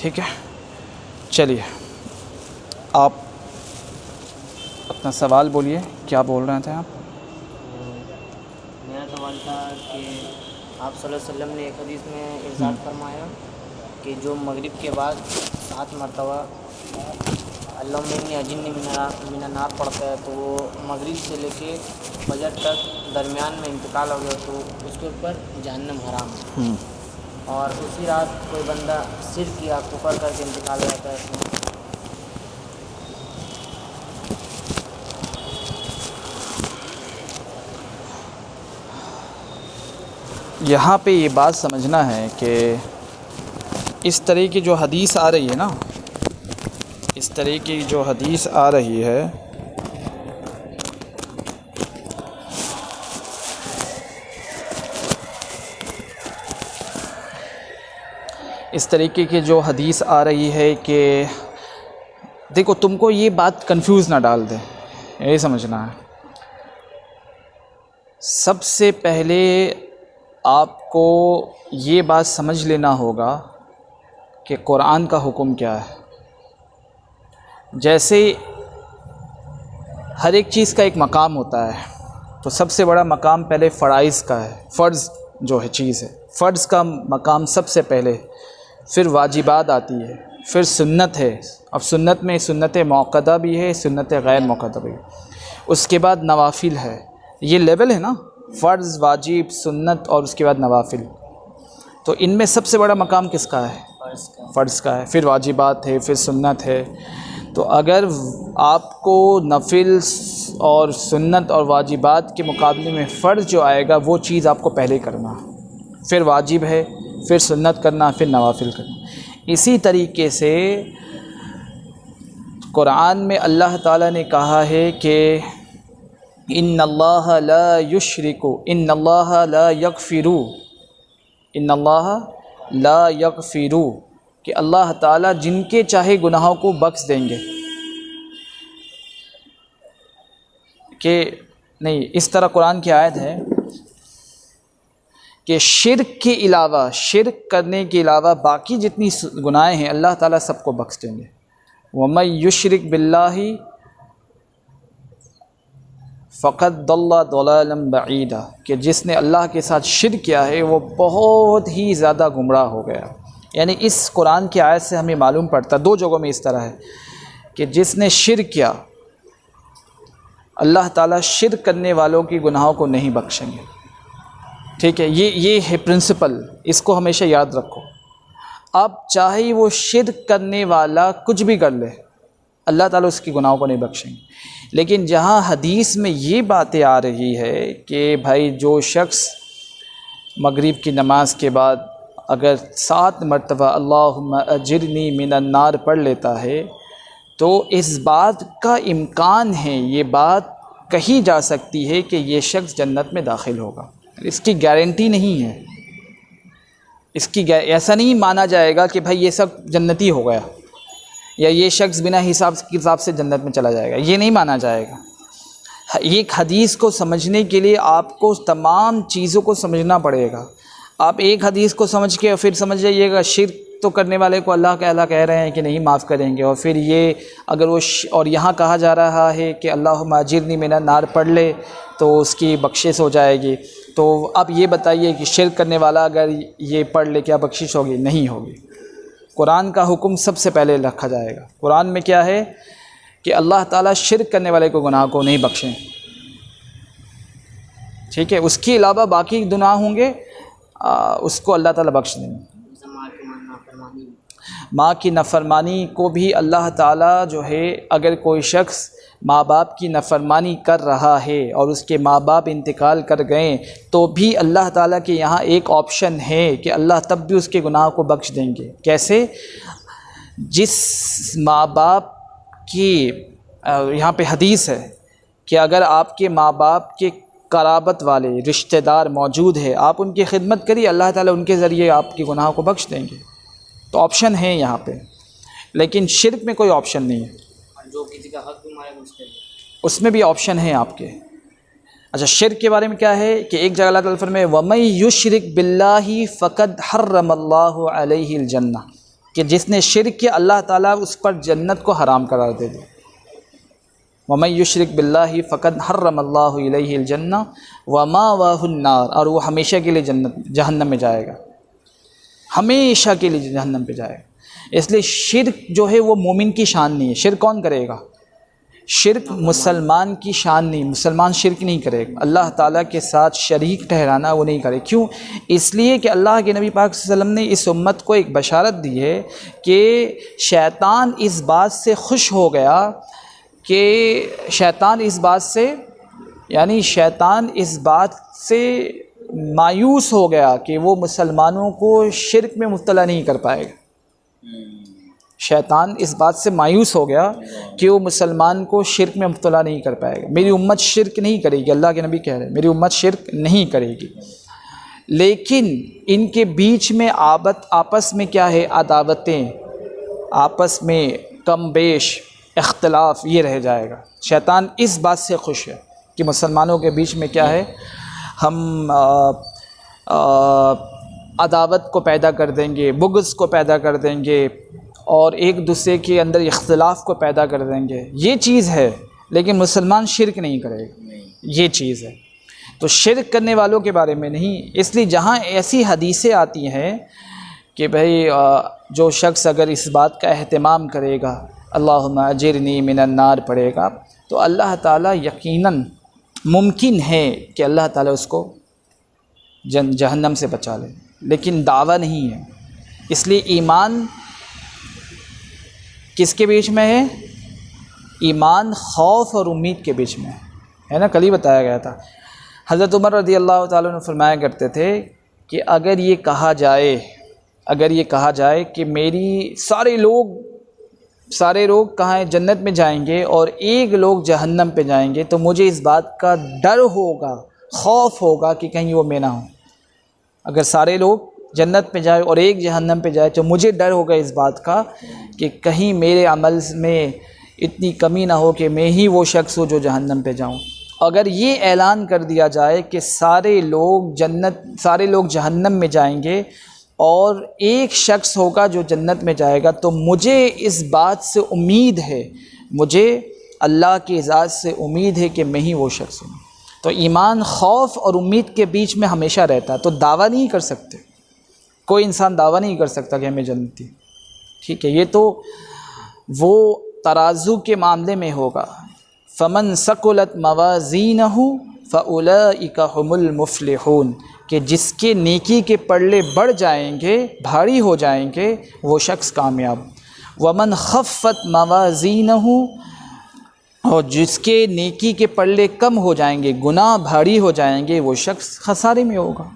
ठीक है, चलिए आप अपना सवाल बोलिए, क्या बोल रहे थे आप? मेरा सवाल था कि आप सल्लल्लाहु अलैहि वसल्लम ने एक हदीस में इरशाद फरमाया कि जो मगरिब के बाद 7 मरतबा अल्लाहुम्मा इन्नी अजिन्नी मिनन नार पढ़ता है तो वो मगरिब से लेके फजर तक दरमियान में इंतकाल हो गया तो उसके ऊपर जहन्नम हराम है। और उसी रात कोई बंदा शिर्क या कुफर करके इंतकाल हो जाता है तो यहाँ पे ये बात समझना है कि इस तरह की जो हदीस आ रही है ना, इस तरह की जो हदीस आ रही है, इस तरीके की जो हदीस आ रही है कि देखो, तुमको ये बात कंफ्यूज ना डाल दे, यही समझना है। सबसे पहले आपको ये बात समझ लेना होगा कि कुरान का हुक्म क्या है। जैसे हर एक चीज़ का एक मकाम होता है, तो सबसे बड़ा मकाम पहले फ़राइज़ का है, फ़र्ज़ जो है चीज़ है, फ़र्ज़ का मकाम सबसे पहले, फिर वाजिबात आती है, फिर सुन्नत है। अब सुन्नत में सुन्नत मौक़दा भी है, सुन्नत गैर मौक़दा भी, उसके बाद नवाफिल है। ये लेवल है ना, फ़र्ज़, वाजिब, सुन्नत और उसके बाद नवाफिल। तो इनमें सबसे बड़ा मकाम किसका है? फ़र्ज़ का है, फिर वाजिबात है, फिर सुन्नत है। तो अगर आपको नफिल और सुन्नत और वाजिबात के मुकाबले में फ़र्ज़ जो आएगा वो चीज़ आपको पहले करना, फिर वाजिब है, फिर सुन्नत करना, फिर नवाफिल करना। इसी तरीके से कुरान में अल्लाह ताला ने कहा है कि इन्नल्लाह ला युश्रिकु इन्नल्लाह ला यगफिरु, इन्नल्लाह ला यगफिरु, कि अल्लाह ताला जिनके चाहे गुनाहों को बख्श देंगे। कि नहीं, इस तरह कुरान की आयत है कि शिर्क के अलावा, शिर्क करने के अलावा बाकी जितनी गुनाहें हैं अल्लाह ताला सबको बख्श देंगे। वमन युश्रिक बिल्लाहि फ़क़द दल्ला दलालन बईदा, कि जिसने अल्लाह के साथ शिर्क किया है वो बहुत ही ज़्यादा गुमराह हो गया। यानी इस कुरान की आयत से हमें मालूम पड़ता, दो जगहों में इस तरह है कि जिसने शिर्क किया, अल्लाह ताला शिर्क करने वालों की गुनाहों को नहीं बख्शेंगे। ठीक है, ये है प्रिंसिपल, इसको हमेशा याद रखो। अब चाहे वो शिर्क करने वाला कुछ भी कर ले, अल्लाह ताला उसकी गुनाहों को नहीं बख्शेंगे। लेकिन जहाँ हदीस में ये बातें आ रही है कि भाई जो शख्स मगरिब की नमाज के बाद अगर 7 मरतबा अल्लाहुम्मा अजिरनी मिनन नार पढ़ लेता है, तो इस बात का इम्कान है, ये बात कही जा सकती है कि ये शख्स जन्नत में दाखिल होगा। इसकी गारंटी नहीं है, इसकी ऐसा नहीं माना जाएगा कि भाई ये सब जन्नती हो गया या ये शख्स बिना हिसाब से जन्नत में चला जाएगा, ये नहीं माना जाएगा। एक हदीस को समझने के लिए आपको तमाम चीज़ों को समझना पड़ेगा। आप एक हदीस को समझ के और फिर समझ जाइएगा शिर्क तो करने वाले को अल्लाह कह रहे हैं कि नहीं माफ़ करेंगे, और फिर ये अगर वो और यहाँ कहा जा रहा है कि अल्लाहुम्मा अजिरनी मिनन नार पढ़ ले तो उसकी बख्शिश हो जाएगी। तो अब ये बताइए कि शिर्क करने वाला अगर ये पढ़ ले क्या बख्शिश होगी? नहीं होगी। कुरान का हुक्म सबसे पहले रखा जाएगा। कुरान में क्या है कि अल्लाह ताला शिर्क करने वाले को गुनाह को नहीं बख्शें। ठीक है, उसके अलावा बाकी गुनाह होंगे उसको अल्लाह ताला बख्श देंगे। माँ की नफ़रमानी को भी अल्लाह ताला जो है, अगर कोई शख्स माँ बाप की नफ़रमानी कर रहा है और उसके माँ बाप इंतकाल कर गए तो भी अल्लाह ताला के यहाँ एक ऑप्शन है कि अल्लाह तब भी उसके गुनाह को बख्श देंगे। कैसे? जिस माँ बाप की यहाँ पे हदीस है कि अगर आपके माँ बाप के कराबत वाले रिश्तेदार मौजूद है, आप उनकी खिदमत करिए, अल्लाह ताला उनके ज़रिए आपके गुनाह को बख्श देंगे। तो ऑप्शन है यहाँ पे, लेकिन शिर्क में कोई ऑप्शन नहीं है। जो किसी का हक भी मारे उसमें भी ऑप्शन है आपके। अच्छा, शिर्क के बारे में क्या है कि एक जगह अल्लाह ताला फरमाए वमन युश्रिक बिल्लाहि फ़क़द हर्रमल्लाहु अलैहिल जन्नह, कि जिसने शिर्क किया अल्लाह ताला उस पर जन्नत को हराम करार दे दे। वमन युशरिक बिल्लाहि फ़क़द हर्रमल्लाहु अलैहिल जन्नह व मावाहुन नार, और वो हमेशा के लिए जहन्नम में जाएगा, हमेशा के लिए जहन्नम पे जाएगा। इसलिए शिर्क जो है वो मोमिन की शान नहीं है। शिर्क कौन करेगा? शिर्क मुसलमान की शान नहीं, मुसलमान शिर्क नहीं करेगा। अल्लाह ताला के साथ शरीक ठहराना वो नहीं करे। क्यों? इसलिए कि अल्लाह के नबी पाक सल्लल्लाहु अलैहि वसल्लम ने इस उम्मत को एक बशारत दी है कि शैतान इस बात से खुश हो गया कि शैतान इस बात से, यानी शैतान इस बात से मायूस हो गया कि वो मुसलमानों को शिर्क में मुब्तला नहीं कर पाएगा। शैतान इस बात से मायूस हो गया कि वो मुसलमान को शिर्क में मुब्तला नहीं कर पाएगा। मेरी उम्मत शिर्क नहीं करेगी, अल्लाह के नबी कह रहे हैं मेरी उम्मत शिर्क नहीं करेगी। लेकिन इनके बीच में आपस में क्या है? अदावतें, आपस में कम बेश इख्तलाफ ये रह जाएगा। शैतान इस बात से खुश है कि मुसलमानों के बीच में क्या है, हम अदावत को पैदा कर देंगे, बुग़्ज़ को पैदा कर देंगे और एक दूसरे के अंदर इख्तलाफ को पैदा कर देंगे। ये चीज़ है, लेकिन मुसलमान शिर्क नहीं करेगा, ये चीज़ है। तो शिर्क करने वालों के बारे में नहीं। इसलिए जहाँ ऐसी हदीसें आती हैं कि भाई जो शख्स अगर इस बात का एहतमाम करेगा, अल्लाहुम्मा अजिरनी मिनन नार पढ़ेगा, तो अल्लाह ताला यकीनन मुमकिन है कि अल्लाह ताला उसको जहन्नम से बचा ले, लेकिन दावा नहीं है। इसलिए ईमान किसके बीच में है? ईमान खौफ और उम्मीद के बीच में है ना। कल ही बताया गया था, हज़रत उमर रज़ी अल्लाह ताला अन्हु फरमाया करते थे कि अगर ये कहा जाए कि मेरी सारे लोग कहाँ हैं? जन्नत में जाएंगे और एक लोग जहन्नम पे जाएंगे, तो मुझे इस बात का डर होगा, खौफ होगा कि कहीं वो मैं ना हूँ। अगर सारे लोग जन्नत में जाए और एक जहन्नम पे जाए, तो मुझे डर होगा इस बात का कि कहीं मेरे अमल में इतनी कमी ना हो कि मैं ही वो शख्स हो जो जहन्नम पे जाऊँ। अगर ये ऐलान कर दिया जाए कि सारे लोग जहन्नम में जाएंगे और एक शख्स होगा जो जन्नत में जाएगा, तो मुझे इस बात से उम्मीद है, मुझे अल्लाह की इजाज़त से उम्मीद है कि मैं ही वो शख्स हूँ। तो ईमान खौफ और उम्मीद के बीच में हमेशा रहता है। तो दावा नहीं कर सकते, कोई इंसान दावा नहीं कर सकता कि हमें जन्नती, ठीक है। ये तो वो तराजू के मामले में होगा। फ़मन सकुलत मवाज़ीनहु फ़उलाइका हुमुल मुफ़्लिहून, कि जिसके नेकी के पल्ले बढ़ जाएंगे, भारी हो जाएंगे, वो शख्स कामयाब। वमन खफ़्फ़त मवाज़ीनहु, और जिसके नेकी के पल्ले कम हो जाएंगे, गुनाह भारी हो जाएंगे, वो शख्स खसारे में होगा।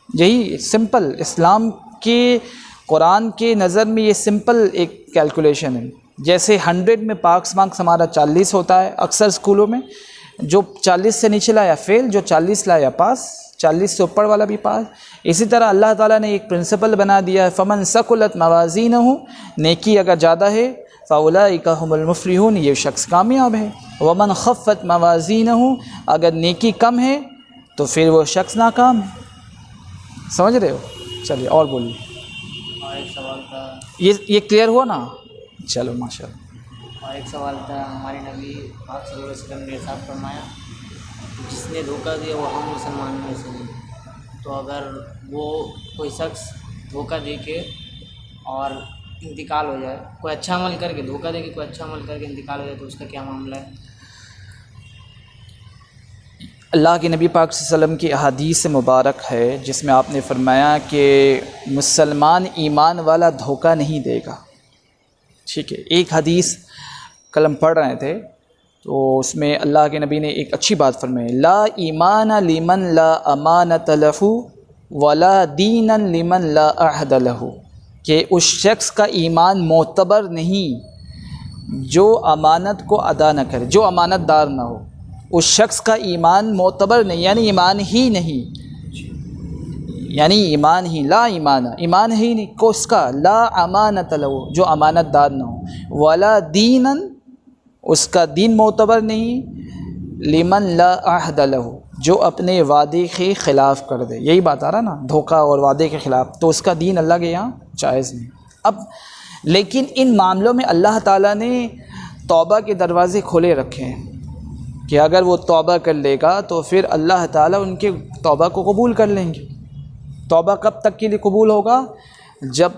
यही सिंपल इस्लाम के कुरान के नज़र में ये सिंपल एक कैलकुलेशन है। जैसे 100 में पास मार्क्स हमारा 40 होता है अक्सर स्कूलों में, जो 40 से नीचे लाया फेल, जो 40 लाया पास, 40 से ऊपर वाला भी पास। इसी तरह अल्लाह ताला ने एक प्रिंसिपल बना दिया है, फ़मन सकुलत मवाज़ीनहु, नेकी अगर ज़्यादा है, फ़उलाइका हुमुल मुफ़्लिहून, ये शख्स कामयाब है। वमन खफ़्फ़त मवाज़ीनहु, अगर नेकी कम है तो फिर वो शख्स नाकाम है। समझ रहे हो? चलिए और बोलिए। और एक सवाल था, ये क्लियर हुआ ना? चलो माशाल्लाह। और एक सवाल था, हमारे नबी पाक सल्लल्लाहु अलैहि वसल्लम ने इरशाद फरमाया, जिसने धोखा दिया वो हम मुसलमान में से नहीं। तो अगर वो कोई शख्स धोखा दे के और इंतकाल हो जाए, कोई अच्छा अमल करके धोखा दे के कोई अच्छा अमल करके इंतकाल हो जाए, तो उसका क्या मामला है? अल्लाह के नबी पाक सल्लल्लाहु अलैहि वसल्लम की अहादीस मुबारक है जिसमें आपने फरमाया कि मुसलमान ईमान वाला धोखा नहीं देगा, ठीक है। एक हदीस कल हम पढ़ रहे थे, तो उसमें अल्लाह के नबी ने एक अच्छी बात फरमाई, ला ईमान लिमन ला अमानत लहू वला दीनन लिमन ला अहद लहू, कि उस शख्स का ईमान मोतबर नहीं जो अमानत को अदा न करे, जो अमानतदार ना हो। उस शख्स का ईमान मोतबर नहीं, यानी ईमान ही नहीं, यानी ईमान ही, ला ईमान ही नहीं को उसका, ला अमानत लहू, जो अमानतदार ना हो, वला दीनन, उसका दीन मोतबर नहीं, लिमन ला अहद लहू, जो अपने वादे के ख़िलाफ़ कर दे। यही बात आ रहा ना, धोखा और वादे के ख़िलाफ़, तो उसका दीन अल्लाह के यहाँ जायज़ नहीं। अब लेकिन इन मामलों में अल्लाह ताला ने तौबा के दरवाज़े खोले रखे हैं कि अगर वो तौबा कर लेगा तो फिर अल्लाह ताला उनके तौबा को कबूल कर लेंगे। तौबा कब तक के लिए कबूल होगा? जब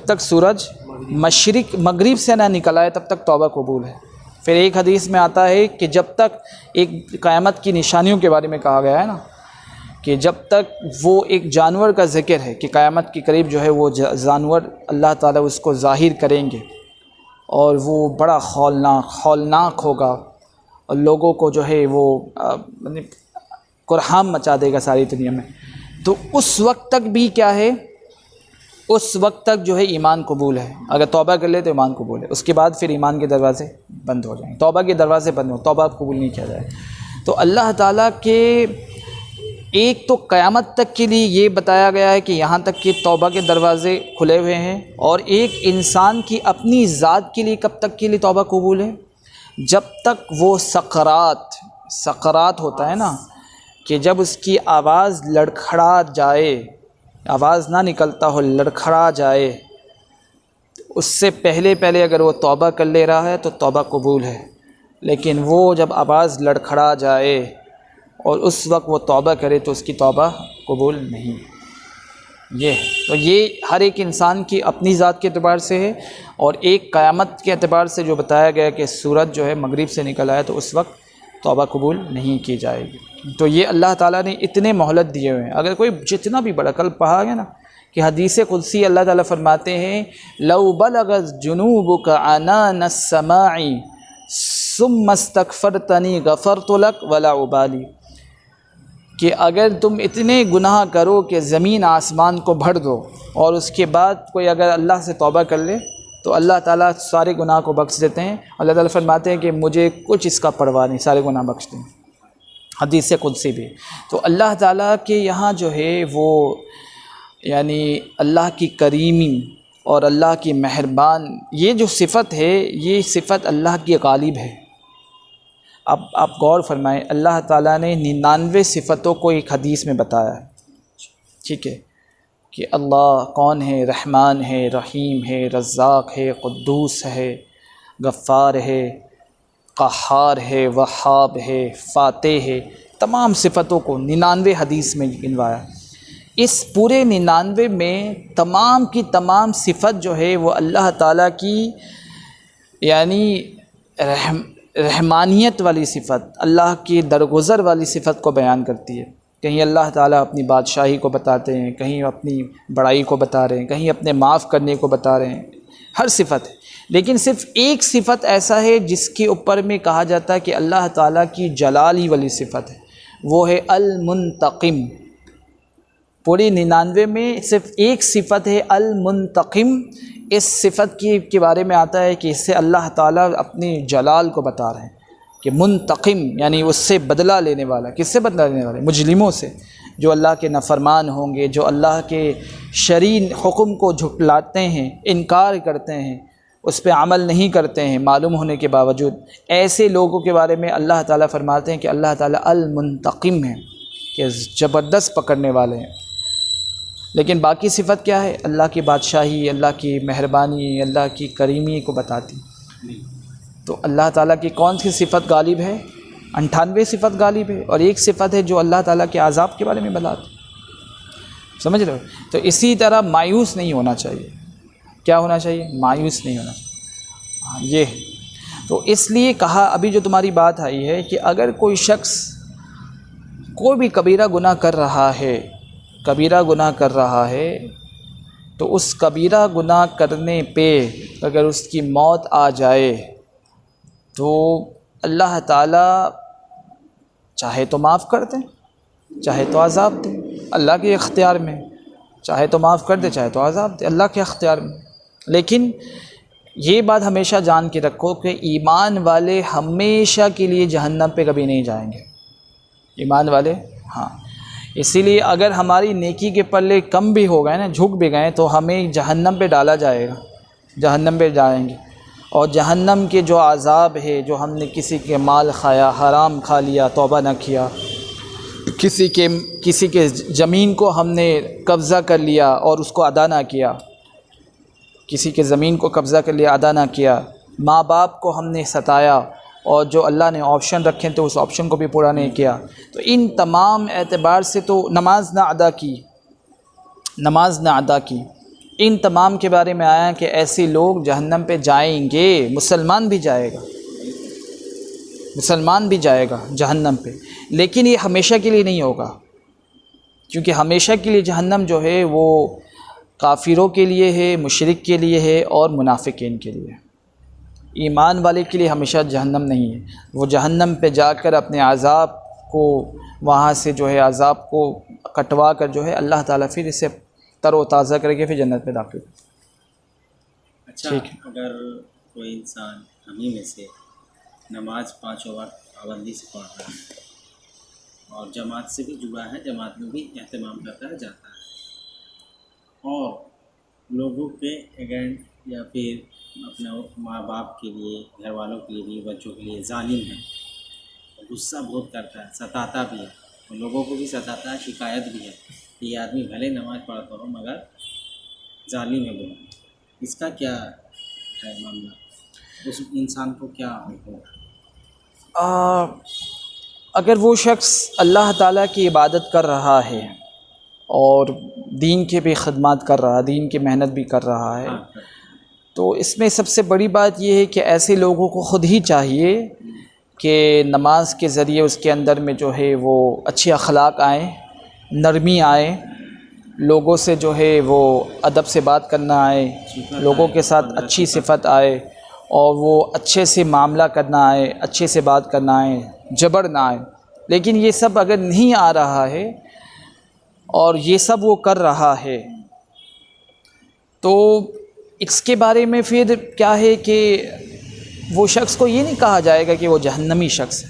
तक सूरज मशरिक मगरिब से ना निकल आए तब तक तौबा कबूल है। फिर एक हदीस में आता है कि जब तक, एक क़यामत की निशानियों के बारे में कहा गया है ना, कि जब तक वो एक जानवर का ज़िक्र है कि क़यामत के करीब जो है वो जानवर अल्लाह ताला उसको ज़ाहिर करेंगे और वो बड़ा खौलनाक होगा और लोगों को जो है वो कुरहाम मचा देगा सारी दुनिया में। तो उस वक्त तक भी क्या है, उस वक्त तक जो है ईमान कबूल है। अगर तौबा कर ले तो ईमान कबूल है, उसके बाद फिर ईमान के दरवाज़े बंद हो जाएंगे, तौबा के दरवाज़े बंद हो, तौबा कबूल नहीं किया जाए। तो अल्लाह ताला के एक तो क़यामत तक के लिए ये बताया गया है कि यहाँ तक कि तौबा के दरवाज़े खुले हुए हैं, और एक इंसान की अपनी ज़ात के लिए कब तक के लिए तौबा कबूल है? जब तक वो सकरात होता है ना, कि जब उसकी आवाज़ लड़खड़ा जाए, आवाज़ ना निकलता हो, लड़खड़ा जाए, उससे पहले अगर वो तौबा कर ले रहा है तो तौबा कबूल है। लेकिन वो जब आवाज़ लड़खड़ा जाए और उस वक्त वो तौबा करे तो उसकी तौबा कबूल नहीं। ये है, तो ये हर एक इंसान की अपनी ज़ात के एतबार से है, और एक क़यामत के एतबार से जो बताया गया कि सूरज जो है मगरिब से निकल आया तो उस वक्त तौबा कबूल नहीं की जाएगी। तो ये अल्लाह ताला ने इतने मोहलत दिए हुए हैं। अगर कोई जितना भी बड़ा, कल पढ़ा गया ना कि हदीस कुदसी अल्लाह ताला फरमाते हैं, लौ बलगत जुनूबुका अनान अस्समाई सुम्मा इस्तगफरतनी गफरतु लक वला उबाली, कि अगर तुम इतने गुनाह करो कि ज़मीन आसमान को भर दो और उसके बाद कोई अगर अल्लाह से तौबा कर ले तो अल्लाह ताला सारे गुनाह को बख्श देते हैं। अल्लाह ताला फरमाते हैं कि मुझे कुछ इसका परवाह नहीं, सारे गुनाह बख्श दें। हदीस कुदसी भी। तो अल्लाह ताला के यहाँ जो है वो यानी अल्लाह की करीमी और अल्लाह की मेहरबान, ये जो सिफ़त है ये सिफ़त अल्लाह की गालिब है। अब आप गौर फरमाएं, अल्लाह ताला ने 99 सिफ़तों को एक हदीस में बताया है, ठीक है, कि अल्लाह कौन है, रहमान है, रहीम है, रज़्ज़ाक़ है, क़ुद्दूस है, गफ़्फ़ार है, क़हार है, वहाब है, फ़ातिह है, तमाम सिफ़तों को 99 हदीस में गिनवाया। इस पूरे 99 में तमाम की तमाम सिफ़त जो है वो अल्लाह ताला की यानी रहमानियत वाली सिफ़त, अल्लाह की दरगुज़र वाली सिफ़त को बयान करती है। कहीं अल्लाह ताला अपनी बादशाही को बताते हैं, कहीं अपनी बड़ाई को बता रहे हैं, कहीं अपने माफ़ करने को बता रहे हैं, हर सिफ़त है। लेकिन सिर्फ़ एक सिफ़त ऐसा है जिसके ऊपर में कहा जाता है कि अल्लाह ताला की जलाली वाली सिफ़त है, वो है अल-मुंतक़िम। पूरी 99 में सिर्फ़ एक सिफ़त है अल-मुंतक़िम। इस सिफ़त के बारे में आता है कि इससे अल्लाह ताला अपनी जलाल को बता रहे हैं कि मुंतक़िम यानी उससे बदला लेने वाला। किससे बदला लेने वाले? मुजरिमों से, जो अल्लाह के नाफरमान होंगे, जो अल्लाह के शरीन हुक्म को झुटलाते हैं, इनकार करते हैं, उस पर अमल नहीं करते हैं मालूम होने के बावजूद। ऐसे लोगों के बारे में अल्लाह ताला फरमाते हैं कि अल्लाह ताला अल-मुंतक़िम है, कि ज़बरदस्त पकड़ने वाले हैं। लेकिन बाकी सिफ़त क्या है? अल्लाह की बादशाही, अल्लाह की मेहरबानी, अल्लाह की करीमी को बताती। तो अल्लाह ताला की कौन सी सिफ़त गालिब है? 98 सिफ़त गालिब है, और एक सिफ़त है जो अल्लाह ताला के अज़ाब के बारे में बताती। समझ रहे हो? तो इसी तरह मायूस नहीं होना चाहिए। क्या होना चाहिए? मायूस नहीं होना चाहिए। हाँ, ये है। तो इसलिए कहा, अभी जो तुम्हारी बात आई है कि अगर कोई शख्स कोई भी कबीरा गुनाह कर रहा है, कबीरा गुनाह कर रहा है, तो उस कबीरा गुनाह करने पे अगर उसकी मौत आ जाए तो अल्लाह ताला चाहे तो माफ़ कर दे, चाहे तो अज़ाब दे, अल्लाह के इख्तियार में। चाहे तो माफ़ कर दे, चाहे तो अज़ाब दे, अल्लाह के इख्तियार में। लेकिन ये बात हमेशा जान के रखो कि ईमान वाले हमेशा के लिए जहन्नम पे कभी नहीं जाएंगे। ईमान वाले, हाँ, इसीलिए अगर हमारी नेकी के पल्ले कम भी हो गए ना, झुक भी गए, तो हमें जहन्नम पे डाला जाएगा, जहन्नम पे जाएंगे। और जहन्नम के जो अज़ाब है, जो हमने किसी के माल खाया, हराम खा लिया, तौबा न किया, किसी के ज़मीन को हमने कब्ज़ा कर लिया और उसको अदा ना किया, किसी के ज़मीन को कब्ज़ा कर लिया अदा ना किया, माँ बाप को हमने सताया और जो अल्लाह ने ऑप्शन रखे थे उस ऑप्शन को भी पूरा नहीं किया, तो इन तमाम एतबार से तो नमाज ना अदा की, इन तमाम के बारे में आया कि ऐसे लोग जहन्नम पे जाएंगे। मुसलमान भी जाएगा जहन्नम पे, लेकिन ये हमेशा के लिए नहीं होगा, क्योंकि हमेशा के लिए जहन्नम जो है वो काफिरों के लिए है, मुशरिक के लिए है और मुनाफिकीन के लिए। ईमान वाले के लिए हमेशा जहन्नम नहीं है। वो जहन्नम पे जाकर अपने अज़ाब को वहाँ से जो है अज़ाब को कटवा कर जो है अल्लाह ताला फिर इसे तरोताज़ा करके फिर जन्नत में दाखिल। अच्छा, अगर कोई इंसान हमी में से नमाज 5 वक्त पाबंदी से पढ़ रहा है और जमात से भी जुड़ा है, जमात में भी एहतमाम करता है, जाता है और लोगों के अगेंस्ट या फिर अपने माँ बाप के लिए, घर वालों के लिए भी, बच्चों के लिए जालिम है, गुस्सा बहुत करता है, सताता भी है और लोगों को भी सताता है, शिकायत भी है कि ये आदमी भले नमाज़ पढ़ता हो मगर जालिम है बहुत। इसका क्या है मामला, उस इंसान को क्या होगा? अगर वो शख्स अल्लाह ताला की इबादत कर रहा है और दीन के भी खिदमत कर रहा है, दीन की मेहनत भी कर रहा है, तो इसमें सबसे बड़ी बात यह है कि ऐसे लोगों को ख़ुद ही चाहिए कि नमाज के ज़रिए उसके अंदर में जो है वो अच्छे अखलाक आए, नरमी आए, लोगों से जो है वो अदब से बात करना आए, लोगों के साथ अच्छी सिफत आए और वो अच्छे से मामला करना आए, अच्छे से बात करना आए, जबर ना आए। लेकिन ये सब अगर नहीं आ रहा है और ये सब वो कर रहा है तो इसके बारे में फिर क्या है कि वो शख्स को ये नहीं कहा जाएगा कि वो जहन्नमी शख्स है,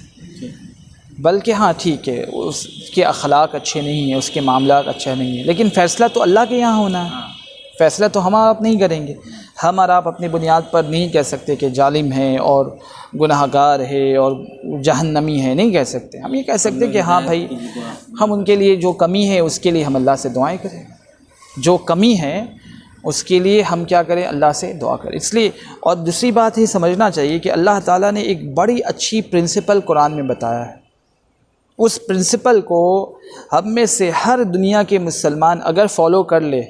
बल्कि हाँ ठीक है उसके अखलाक अच्छे नहीं हैं, उसके मामलात अच्छा नहीं है, लेकिन फ़ैसला तो अल्लाह के यहाँ होना है। फ़ैसला तो हम आप नहीं करेंगे। हम और आप अपनी बुनियाद पर नहीं कह सकते कि जालिम है और गुनाहगार है और जहन्नमी है, नहीं कह सकते। हम ये कह सकते कि हाँ भाई, हम उनके लिए जो कमी है उसके लिए हम अल्लाह से दुआएं करें, जो कमी है उसके लिए हम क्या करें, अल्लाह से दुआ करें। इसलिए और दूसरी बात ये समझना चाहिए कि अल्लाह ताला ने एक बड़ी अच्छी प्रिंसिपल कुरान में बताया है। उस प्रिंसिपल को हम में से हर दुनिया के मुसलमान अगर फॉलो कर ले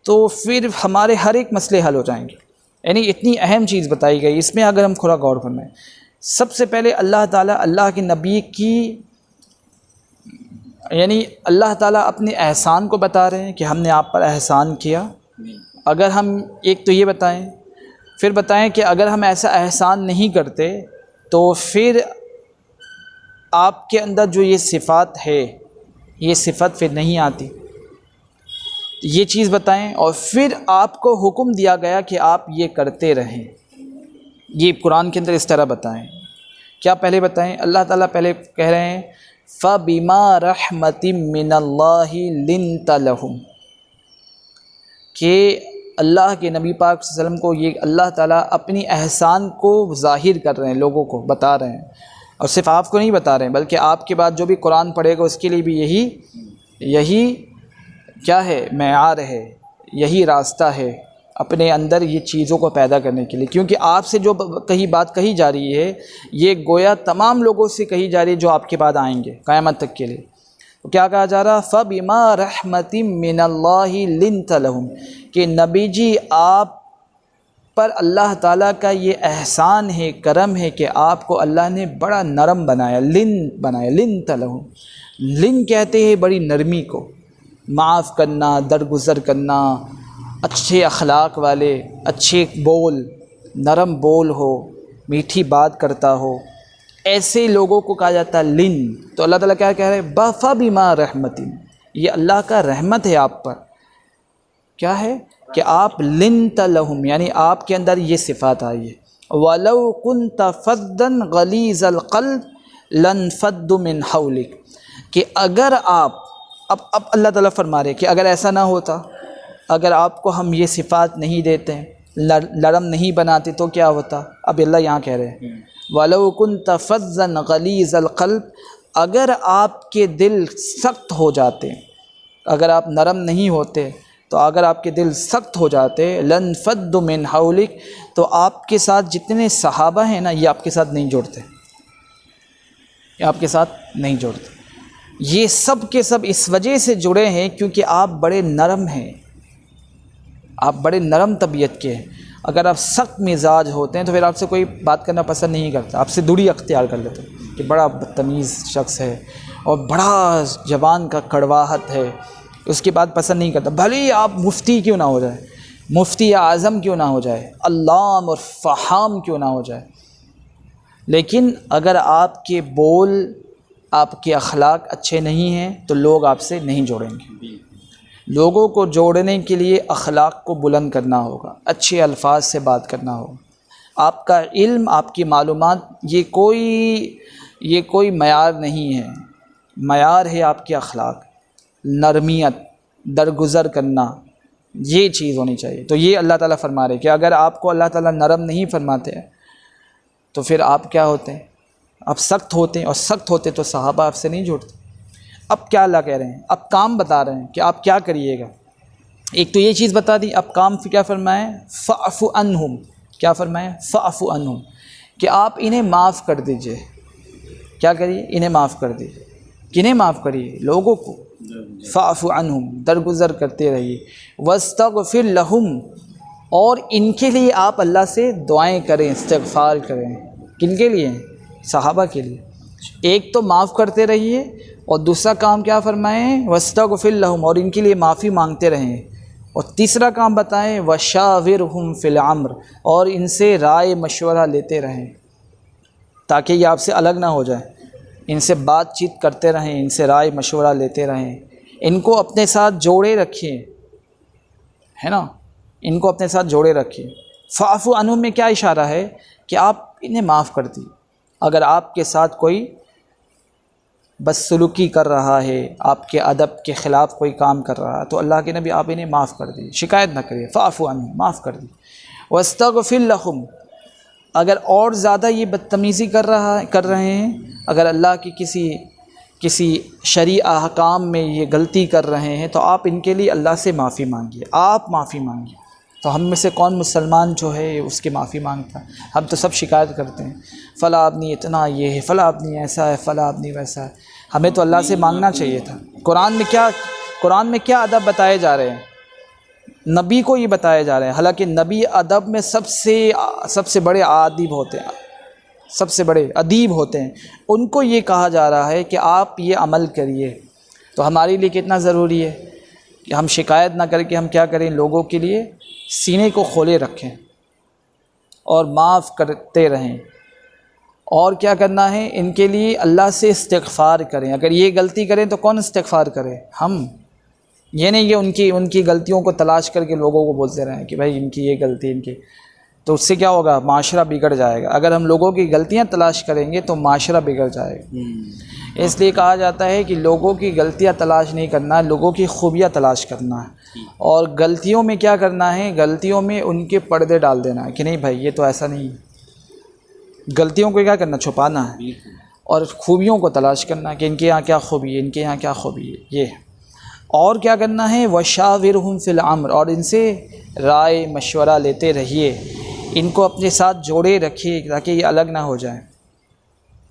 तो फिर हमारे हर एक मसले हल हो जाएंगे। यानी इतनी अहम चीज़ बताई गई इसमें, अगर हम थोड़ा गौर फरमाएं। सबसे पहले अल्लाह ताला अल्लाह के नबी की यानी अल्लाह ताला अपने एहसान को बता रहे हैं कि हमने आप पर एहसान किया। अगर हम एक तो ये बताएं, फिर बताएं कि अगर हम ऐसा एहसान नहीं करते तो फिर आपके अंदर जो ये सिफ़ात है, ये सिफ़त फिर नहीं आती, ये चीज़ बताएं। और फिर आपको हुक्म दिया गया कि आप ये करते रहें, ये कुरान के अंदर इस तरह बताएं। क्या पहले बताएं? अल्लाह ताला पहले कह रहे हैं फ़बिमा रहमतिम मिनल्लाहि लिन्त लहुम, कि अल्लाह के नबी पाक सल्लल्लाहु अलैहि वसल्लम को ये अल्लाह ताला अपनी एहसान को ज़ाहिर कर रहे हैं, लोगों को बता रहे हैं। और सिर्फ आपको नहीं बता रहे हैं बल्कि आपके बाद जो भी कुरान पढ़ेगा उसके लिए भी यही क्या है, मेयार है, यही रास्ता है अपने अंदर ये चीज़ों को पैदा करने के लिए। क्योंकि आपसे जो बात कही जा रही है ये गोया तमाम लोगों से कही जा रही है जो आपके बाद आएंगे क़यामत तक के लिए। तो क्या कहा जा रहा, फ़बिमा रहमतिम मिनल्लाहि लिन्त लहुम, कि नबी जी आप पर अल्लाह ताला का ये एहसान है, करम है कि आपको अल्लाह ने बड़ा नरम बनाया, लिन्त लहुम। लिन कहते हैं बड़ी नरमी को, माफ़ करना, दरगुज़र करना, अच्छे अखलाक वाले, अच्छे बोल, नरम बोल हो, मीठी बात करता हो, ऐसे लोगों को कहा जाता है लिन। तो अल्लाह ताला क्या कह रहे हैं, फ़बिमा रहमतिन, ये अल्लाह का रहमत है आप पर। क्या है कि आप लिन्त लहुम, यानी आपके अंदर ये सिफ़ात आई है। वलौ कुन्त फ़द्दन गलीज़ल क़ल्ब लनफ़द्दु मिन हौलिक, कि अगर आप अब अल्लाह ताला फरमा रहे कि अगर ऐसा ना होता, अगर आपको हम ये सिफ़ात नहीं देते, नरम नहीं बनाते तो क्या होता। अब अल्लाह यहाँ कह रहे हैं वलौ कुन्त फ़ज़्ज़न गलीज़ल क़ल्ब, अगर आपके दिल सख्त हो जाते, अगर आप नरम नहीं होते, तो अगर आपके दिल सख्त हो जाते, लन फद्दु मिन हौलिक, तो आपके साथ जितने सहाबा हैं ना, ये आपके साथ नहीं जुड़ते, ये आपके साथ नहीं जुड़ते। ये सब के सब इस वजह से जुड़े हैं क्योंकि आप बड़े नरम हैं, आप बड़े नरम तबीयत के हैं। अगर आप सख्त मिजाज होते हैं तो फिर आपसे कोई बात करना पसंद नहीं करता, आपसे दूरी अख्तियार कर लेते हैं कि बड़ा बदतमीज़ शख्स है और बड़ा ज़बान का कड़वाहट है, उसकी बात पसंद नहीं करता, भले ही आप मुफ्ती क्यों ना हो जाए, मुफ्ती आज़म क्यों ना हो जाए, अल्लाम और फ़हाम क्यों ना हो जाए। लेकिन अगर आपके बोल, आपके अखलाक अच्छे नहीं हैं तो लोग आपसे नहीं जोड़ेंगे। लोगों को जोड़ने के लिए अखलाक को बुलंद करना होगा, अच्छे अल्फाज से बात करना होगा। आपका इल्म, आपकी मालूमात, ये कोई मयार नहीं है। मयार है आपके अखलाक, नरमियत, दरगुज़र करना, ये चीज़ होनी चाहिए। तो ये अल्लाह ताला फरमा रहे कि अगर आपको अल्लाह ताला नरम नहीं फरमाते हैं तो फिर आप क्या होते हैं, आप सख्त होते हैं, और सख्त होते तो सहाबा आपसे नहीं जुड़ते। अब क्या अल्लाह कह रहे हैं, अब काम बता रहे हैं कि आप क्या करिएगा। एक तो ये चीज़ बता दी, अब काम फिर क्या फरमाए, फ़अफ़ु अन्हुम, क्या फरमाए, फ़अफ़ु अन्हुम, कि आप इन्हें माफ़ कर दीजिए। क्या करिए, इन्हें माफ़ कर दीजिए। किन्हें माफ़ करिए, लोगों को। फ़अफ़ु अन्हुम, दरगुज़र करते रहिए। वस्तग़फ़िर लहुम, और इनके लिए आप अल्लाह से दुआएं करें, इस्तिग़फ़ार करें। किनके लिए, सहाबा के लिए। एक तो माफ़ करते रहिए, और दूसरा काम क्या फरमाएँ, वस्तग़फ़िर लहुम, और इनके लिए माफ़ी मांगते रहें। और तीसरा काम बताएं, वशाविरहुम फ़िल अम्र, और इनसे राय मशवरा लेते रहें ताकि ये आपसे अलग ना हो जाए। इनसे बातचीत करते रहें, इनसे राय मशवरा लेते रहें, इनको अपने साथ जोड़े रखिए, है ना, इनको अपने साथ जोड़े रखिए। फ़अफ़ु अन्हुम में क्या इशारा है कि आप इन्हें माफ़ कर दिए। अगर आपके साथ कोई बदसलूकी कर रहा है, आपके अदब के ख़िलाफ़ कोई काम कर रहा है, तो अल्लाह के नबी आप इन्हें माफ़ कर दिए, शिकायत ना करिए। फ़अफ़ु अन्हुम, माफ़ कर दिए। वस्तग़फ़िर लहुम, अगर और ज़्यादा ये बदतमीज़ी कर रहे हैं, अगर अल्लाह की किसी शरई अहकाम में ये गलती कर रहे हैं, तो आप इनके लिए अल्लाह से माफ़ी मांगिए, आप माफ़ी मांगिए। तो हम में से कौन मुसलमान जो है उसकी माफ़ी मांगता है? हम तो सब शिकायत करते हैं, फ़ला आदमी इतना ये है, फ़ला आदमी ऐसा है, फ़ला आदमी वैसा है। हमें तो अल्लाह से मांगना चाहिए था। कुरान में क्या अदब बताए जा रहे हैं, नबी को ये बताए जा रहे हैं। हालांकि नबी अदब में सबसे बड़े आदिब होते हैं, सबसे बड़े अदीब होते हैं। उनको ये कहा जा रहा है कि आप ये अमल करिए। तो हमारे लिए कितना ज़रूरी है कि हम शिकायत ना करके हम क्या करें, लोगों के लिए सीने को खोले रखें और माफ़ करते रहें। और क्या करना है, इनके लिए अल्लाह से इस्तिग़फ़ार करें। अगर ये गलती करें तो कौन इस्तिग़फ़ार करे, हम। ये नहीं कि उनकी गलतियों को तलाश करके लोगों को बोलते रहें कि भाई इनकी ये गलती, इनकी, तो उससे क्या होगा, माशरा बिगड़ जाएगा। अगर हम लोगों की गलतियां तलाश करेंगे तो माशरा बिगड़ जाएगा। इसलिए कहा जाता है कि लोगों की गलतियां तलाश नहीं करना, लोगों की खूबियां तलाश करना है। और गलतियों में क्या करना है, गलतियों में उनके पर्दे डाल देना है कि नहीं भाई ये तो ऐसा नहीं है। गलतियों को क्या करना, छुपाना है, और खूबियों को तलाश करना कि इनके यहाँ क्या खूबी है, इनके यहाँ क्या खूबी है, ये। और क्या करना है, वशाविरहुम फ़िल अम्र, और इनसे राय मशवरा लेते रहिए, इनको अपने साथ जोड़े रखिए ताकि ये अलग ना हो जाए।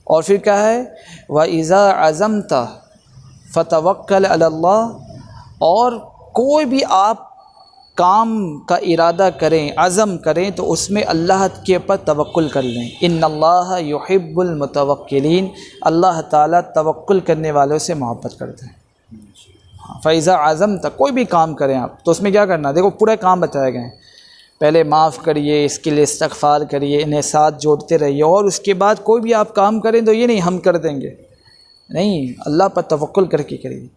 और फिर क्या है, व इज़ा अज़मता फ़तवक्कल अलल्लाह, और कोई भी आप काम का इरादा करें, अज़म करें, तो उसमें अल्लाह के ऊपर तवक्कुल कर लें। इन्नल्लाह युहिब्बुल मुतवक्किलीन, अल्लाह ताला तवक्कुल करने वालों से मोहब्बत करते हैं। फ़ैज़ा आज़म तक कोई भी काम करें आप, तो उसमें क्या करना, देखो पूरे काम बताए गए हैं। पहले माफ़ करिए, इसके लिए इस्तिग़फ़ार करिए, इन्हें साथ जोड़ते रहिए, और उसके बाद कोई भी आप काम करें तो ये नहीं हम कर देंगे, नहीं, अल्लाह पर तवक्कुल करके करिए।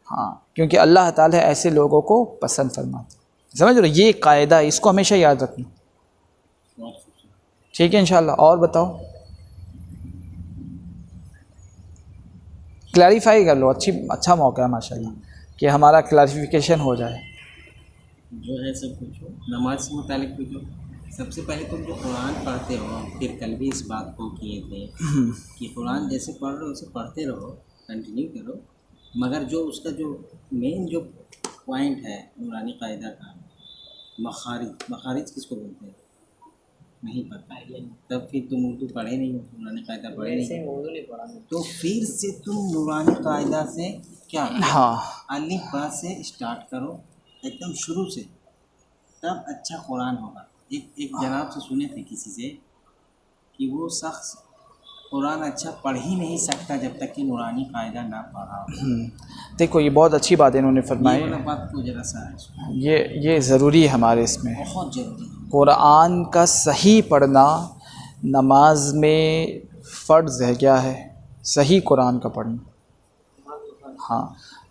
हाँ, क्योंकि अल्लाह ताला ऐसे लोगों को पसंद फरमाता है। समझ रहे, ये कायदा है, इसको हमेशा याद रखना। ठीक है इंशाअल्लाह। और बताओ, क्लैरिफाई कर लो, अच्छा मौका है माशाल्लाह कि हमारा क्लैरिफिकेशन हो जाए। जो है सब कुछ नमाज से मुतालिक पूछो। सबसे पहले तुम जो कुरान पढ़ते हो, फिर कल भी इस बात को किए थे कि कुरान जैसे पढ़ रहे हो उसे पढ़ते रहो, कंटिन्यू करो, मगर जो उसका जो मेन जो पॉइंट है नूरानी कायदा का, मखारिज किसको बोलते हैं नहीं पता है, तब फिर तुम उर्दू पढ़े नहीं हो, नूरानी कायदा पढ़े नहीं हो, उर्दू नहीं पढ़ा तो फिर से तुम नूरानी कायदा से क्या हाँ अलिफ बा से स्टार्ट करो एकदम शुरू से, तब अच्छा कुरान होगा। एक जनाब से सुने थे किसी से कि वो शख्स कुरान अच्छा पढ़ ही नहीं सकता जब तक कि नूरानी कायदा ना पढ़ा हो। देखो ये बहुत अच्छी बात इन्होंने फरमाई ये वाला है, बात को जरा सा है, ये ज़रूरी है हमारे इसमें। बहुत ज़रूरी है। कुरान का सही पढ़ना नमाज में फ़र्ज़ है, क्या है सही कुरान का पढ़ना। हाँ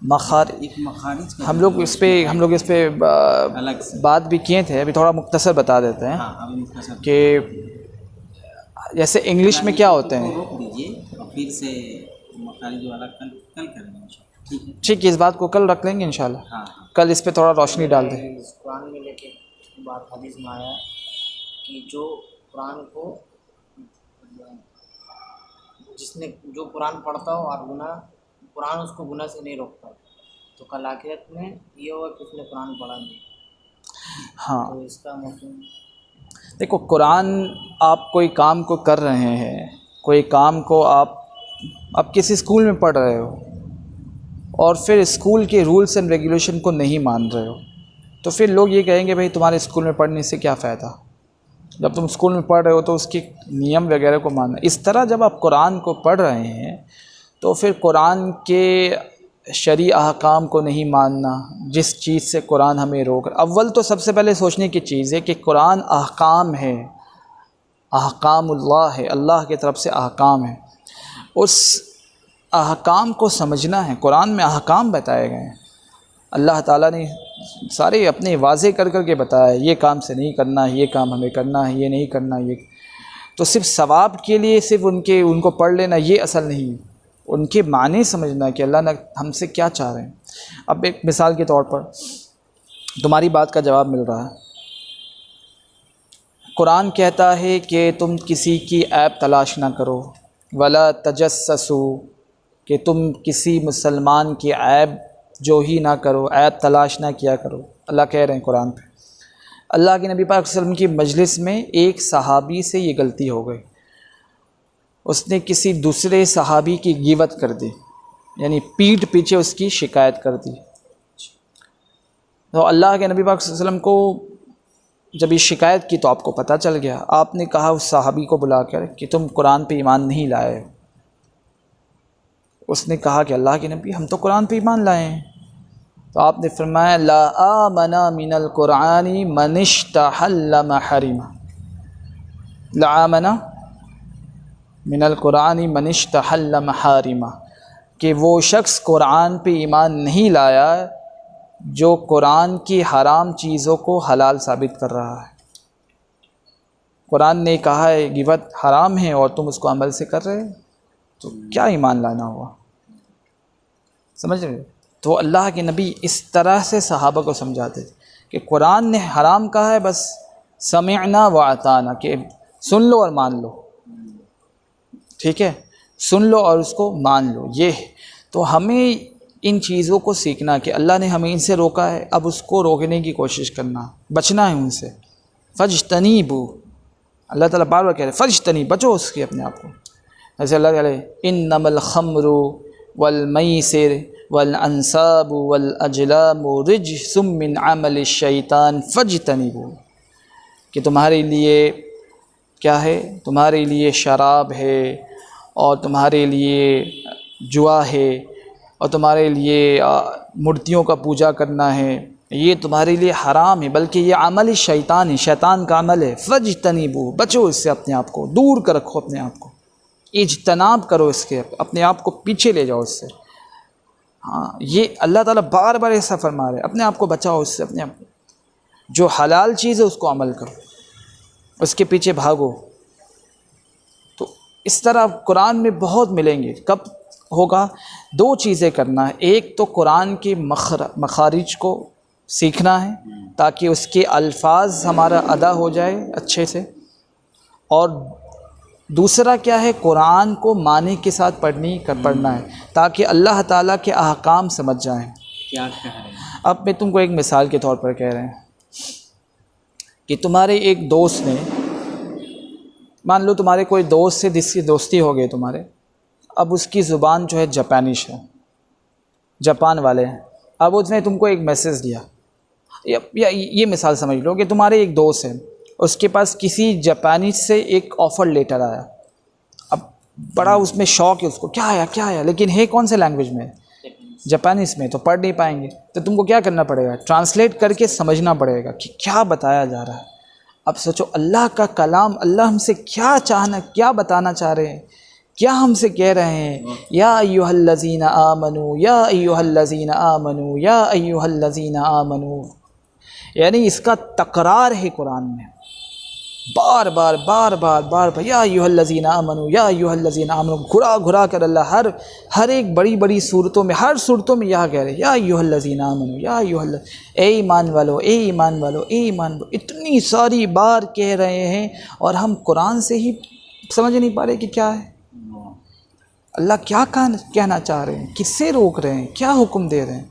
एक मखारिज का हम लोग इस पे अलग से बात भी किए थे, अभी थोड़ा मुख्तसर बता देते हैं हाँ अभी मुख्तसर कि जैसे इंग्लिश में क्या होते हैं। रोक दीजिए और फिर से मखारिज वाला कल करेंगे, ठीक है? ठीक है, इस बात को कल रख लेंगे इंशाल्लाह। हाँ हाँ कल इस पे थोड़ा रोशनी डाल दें। कुरान में लेके बात हदीस में आया कि जो कुरान को जो कुरान पढ़ता हो और कुरान उसको गुनाह से नहीं रोकता, तो कल आखिरत में ये होगा कि उसने कुरान पढ़ा नहीं। हाँ तो इसका मतलब देखो, कुरान आप कोई काम को कर रहे हैं, कोई काम को आप किसी स्कूल में पढ़ रहे हो और फिर स्कूल के रूल्स एंड रेगुलेशन को नहीं मान रहे हो, तो फिर लोग ये कहेंगे भाई तुम्हारे स्कूल में पढ़ने से क्या फ़ायदा, जब तुम स्कूल में पढ़ रहे हो तो उसके नियम वगैरह को मानना। इस तरह जब आप कुरान को पढ़ रहे हैं तो फिर कुरान के शरई अहकाम को नहीं मानना, जिस चीज़ से कुरान हमें रोक। अव्वल तो सबसे पहले सोचने की चीज़ है कि कुरान अहकाम है, अहकामुल्लाह है, अल्लाह की तरफ से अहकाम है, उस अहकाम को समझना है। कुरान में अहकाम बताए गए हैं, अल्लाह ताला ने सारे अपने वाज़े कर के बताया, ये काम से नहीं करना, ये काम हमें करना है, ये नहीं करना। ये तो सिर्फ सवाब के लिए सिर्फ उनको पढ़ लेना ये असल नहीं, उनके माने समझना कि अल्लाह ने हमसे क्या चाह रहे हैं। अब एक मिसाल के तौर पर तुम्हारी बात का जवाब मिल रहा है, कुरान कहता है कि तुम किसी की ऐब तलाश ना करो, वला तजस्ससु, कि तुम किसी मुसलमान की ऐब जो ही ना करो, ऐब तलाश ना किया करो। अल्लाह कह रहे हैं कुरान पे। अल्लाह के नबी पाक सल्लल्लाहु अलैहि वसल्लम की मजलिस में एक सहाबी से ये गलती हो गई, उसने किसी दूसरे सहाबी की गिवत कर दी, यानी पीठ पीछे उसकी शिकायत कर दी। तो अल्लाह के नबी पाक सल्लल्लाहु अलैहि वसल्लम को जब ये शिकायत की तो आपको पता चल गया, आपने कहा उस सहाबी को बुलाकर कि तुम कुरान पे ईमान नहीं लाए हो। उसने कहा कि अल्लाह के नबी हम तो कुरान पे ईमान लाए हैं। तो आपने फरमाया ला आमना मिनल कुरानी मनिश्तहल्ल महरिमा, ला आमना मिनल कुरानी मनिश्तहल्ल महरिमा, कि वो शख्स कुरान पे ईमान नहीं लाया जो कुरान की हराम चीज़ों को हलाल साबित कर रहा है। कुरान ने कहा है गिबत हराम है और तुम उसको अमल से कर रहे हो, तो क्या ईमान लाना हुआ, समझ रहे हो? तो अल्लाह के नबी इस तरह से सहाबा को समझाते थे कि कुरान ने हराम कहा है, बस समिअना व अताना, कि सुन लो और मान लो, ठीक है, सुन लो और उसको मान लो। ये है तो हमें इन चीज़ों को सीखना कि अल्लाह ने हमें इनसे रोका है, अब उसको रोकने की कोशिश करना, बचना है उनसे। फ़ज्तनीबू, अल्लाह ताला बार बार कह रहे हैं फ़ज्तनी, बचो उसके अपने आप को। जैसे अल्लाह कह रहे हैं इन्नमल खम्रु वल मैसिर वल अंसाबु वल अजलामु रिज्सुम मिन अमल शैतान फ़ज्तनीबू, कि तुम्हारे लिए क्या है, तुम्हारे लिए शराब है और तुम्हारे लिए जुआ है और तुम्हारे लिए मूर्तियों का पूजा करना है, ये तुम्हारे लिए हराम है, बल्कि ये अमल शैतान है, शैतान का अमल है। फ़ज्तनीबू, बचो इससे, अपने आप को दूर कर रखो, अपने आप को इज्तनाब करो इसके, अपने आप को पीछे ले जाओ इससे। हाँ, ये अल्लाह ताला बार बार ऐसा फरमा रहे, अपने आप को बचाओ इससे, अपने आप को, जो हलाल चीज़ है उसको अमल करो, उसके पीछे भागो। तो इस तरह कुरान में बहुत मिलेंगे। कब होगा? दो चीज़ें करना है, एक तो कुरान के मखारिज को सीखना है ताकि उसके अल्फाज हमारा अदा हो जाए अच्छे से। और दूसरा क्या है, कुरान को मानी के साथ पढ़ना है ताकि अल्लाह ताला के अहकाम समझ जाएं। क्या कह रहे हैं? अब मैं तुमको एक मिसाल के तौर पर कह रहे हैं कि तुम्हारे एक दोस्त ने, मान लो तुम्हारे कोई दोस्त से जिसकी दोस्ती हो गई तुम्हारे, अब उसकी ज़ुबान जो है जापानीश है, जापान वाले हैं। अब उसने तुमको एक मैसेज दिया, या ये मिसाल समझ लो कि तुम्हारे एक दोस्त है, उसके पास किसी जापानीज से एक ऑफ़र लेटर आया। अब बड़ा उसमें शौक़ है उसको, क्या आया, लेकिन है कौन से लैंग्वेज में, जापानीज़ में, तो पढ़ नहीं पाएंगे। तो तुमको क्या करना पड़ेगा, ट्रांसलेट करके समझना पड़ेगा कि क्या बताया जा रहा है। अब सोचो अल्लाह का कलाम, अल्लाह हमसे क्या बताना चाह रहे हैं, क्या हमसे कह रहे हैं। या अय्युहल्लज़ीना आमनू, या अय्युहल्लज़ीना आमनू, या अय्युहल्लज़ीना आमनू, यानी इसका तकरार है कुरान में, बार बार या अय्युहल्लज़ीना आमनू, या अय्युहल्लज़ीना आमनू, घुरा कर अल्लाह हर एक बड़ी सूरतों में, हर सूरतों में यह कह रहे हैं, या अय्युहल्लज़ीना आमनू, या ए ईमान वालो, ए ईमान वालो, ए ईमान वालो, इतनी सारी बार कह रहे हैं और हम कुरान से ही समझ नहीं पा रहे कि क्या है, अल्लाह क्या कहना चाह रहे हैं, किससे रोक रहे हैं, क्या हुक्म दे रहे हैं।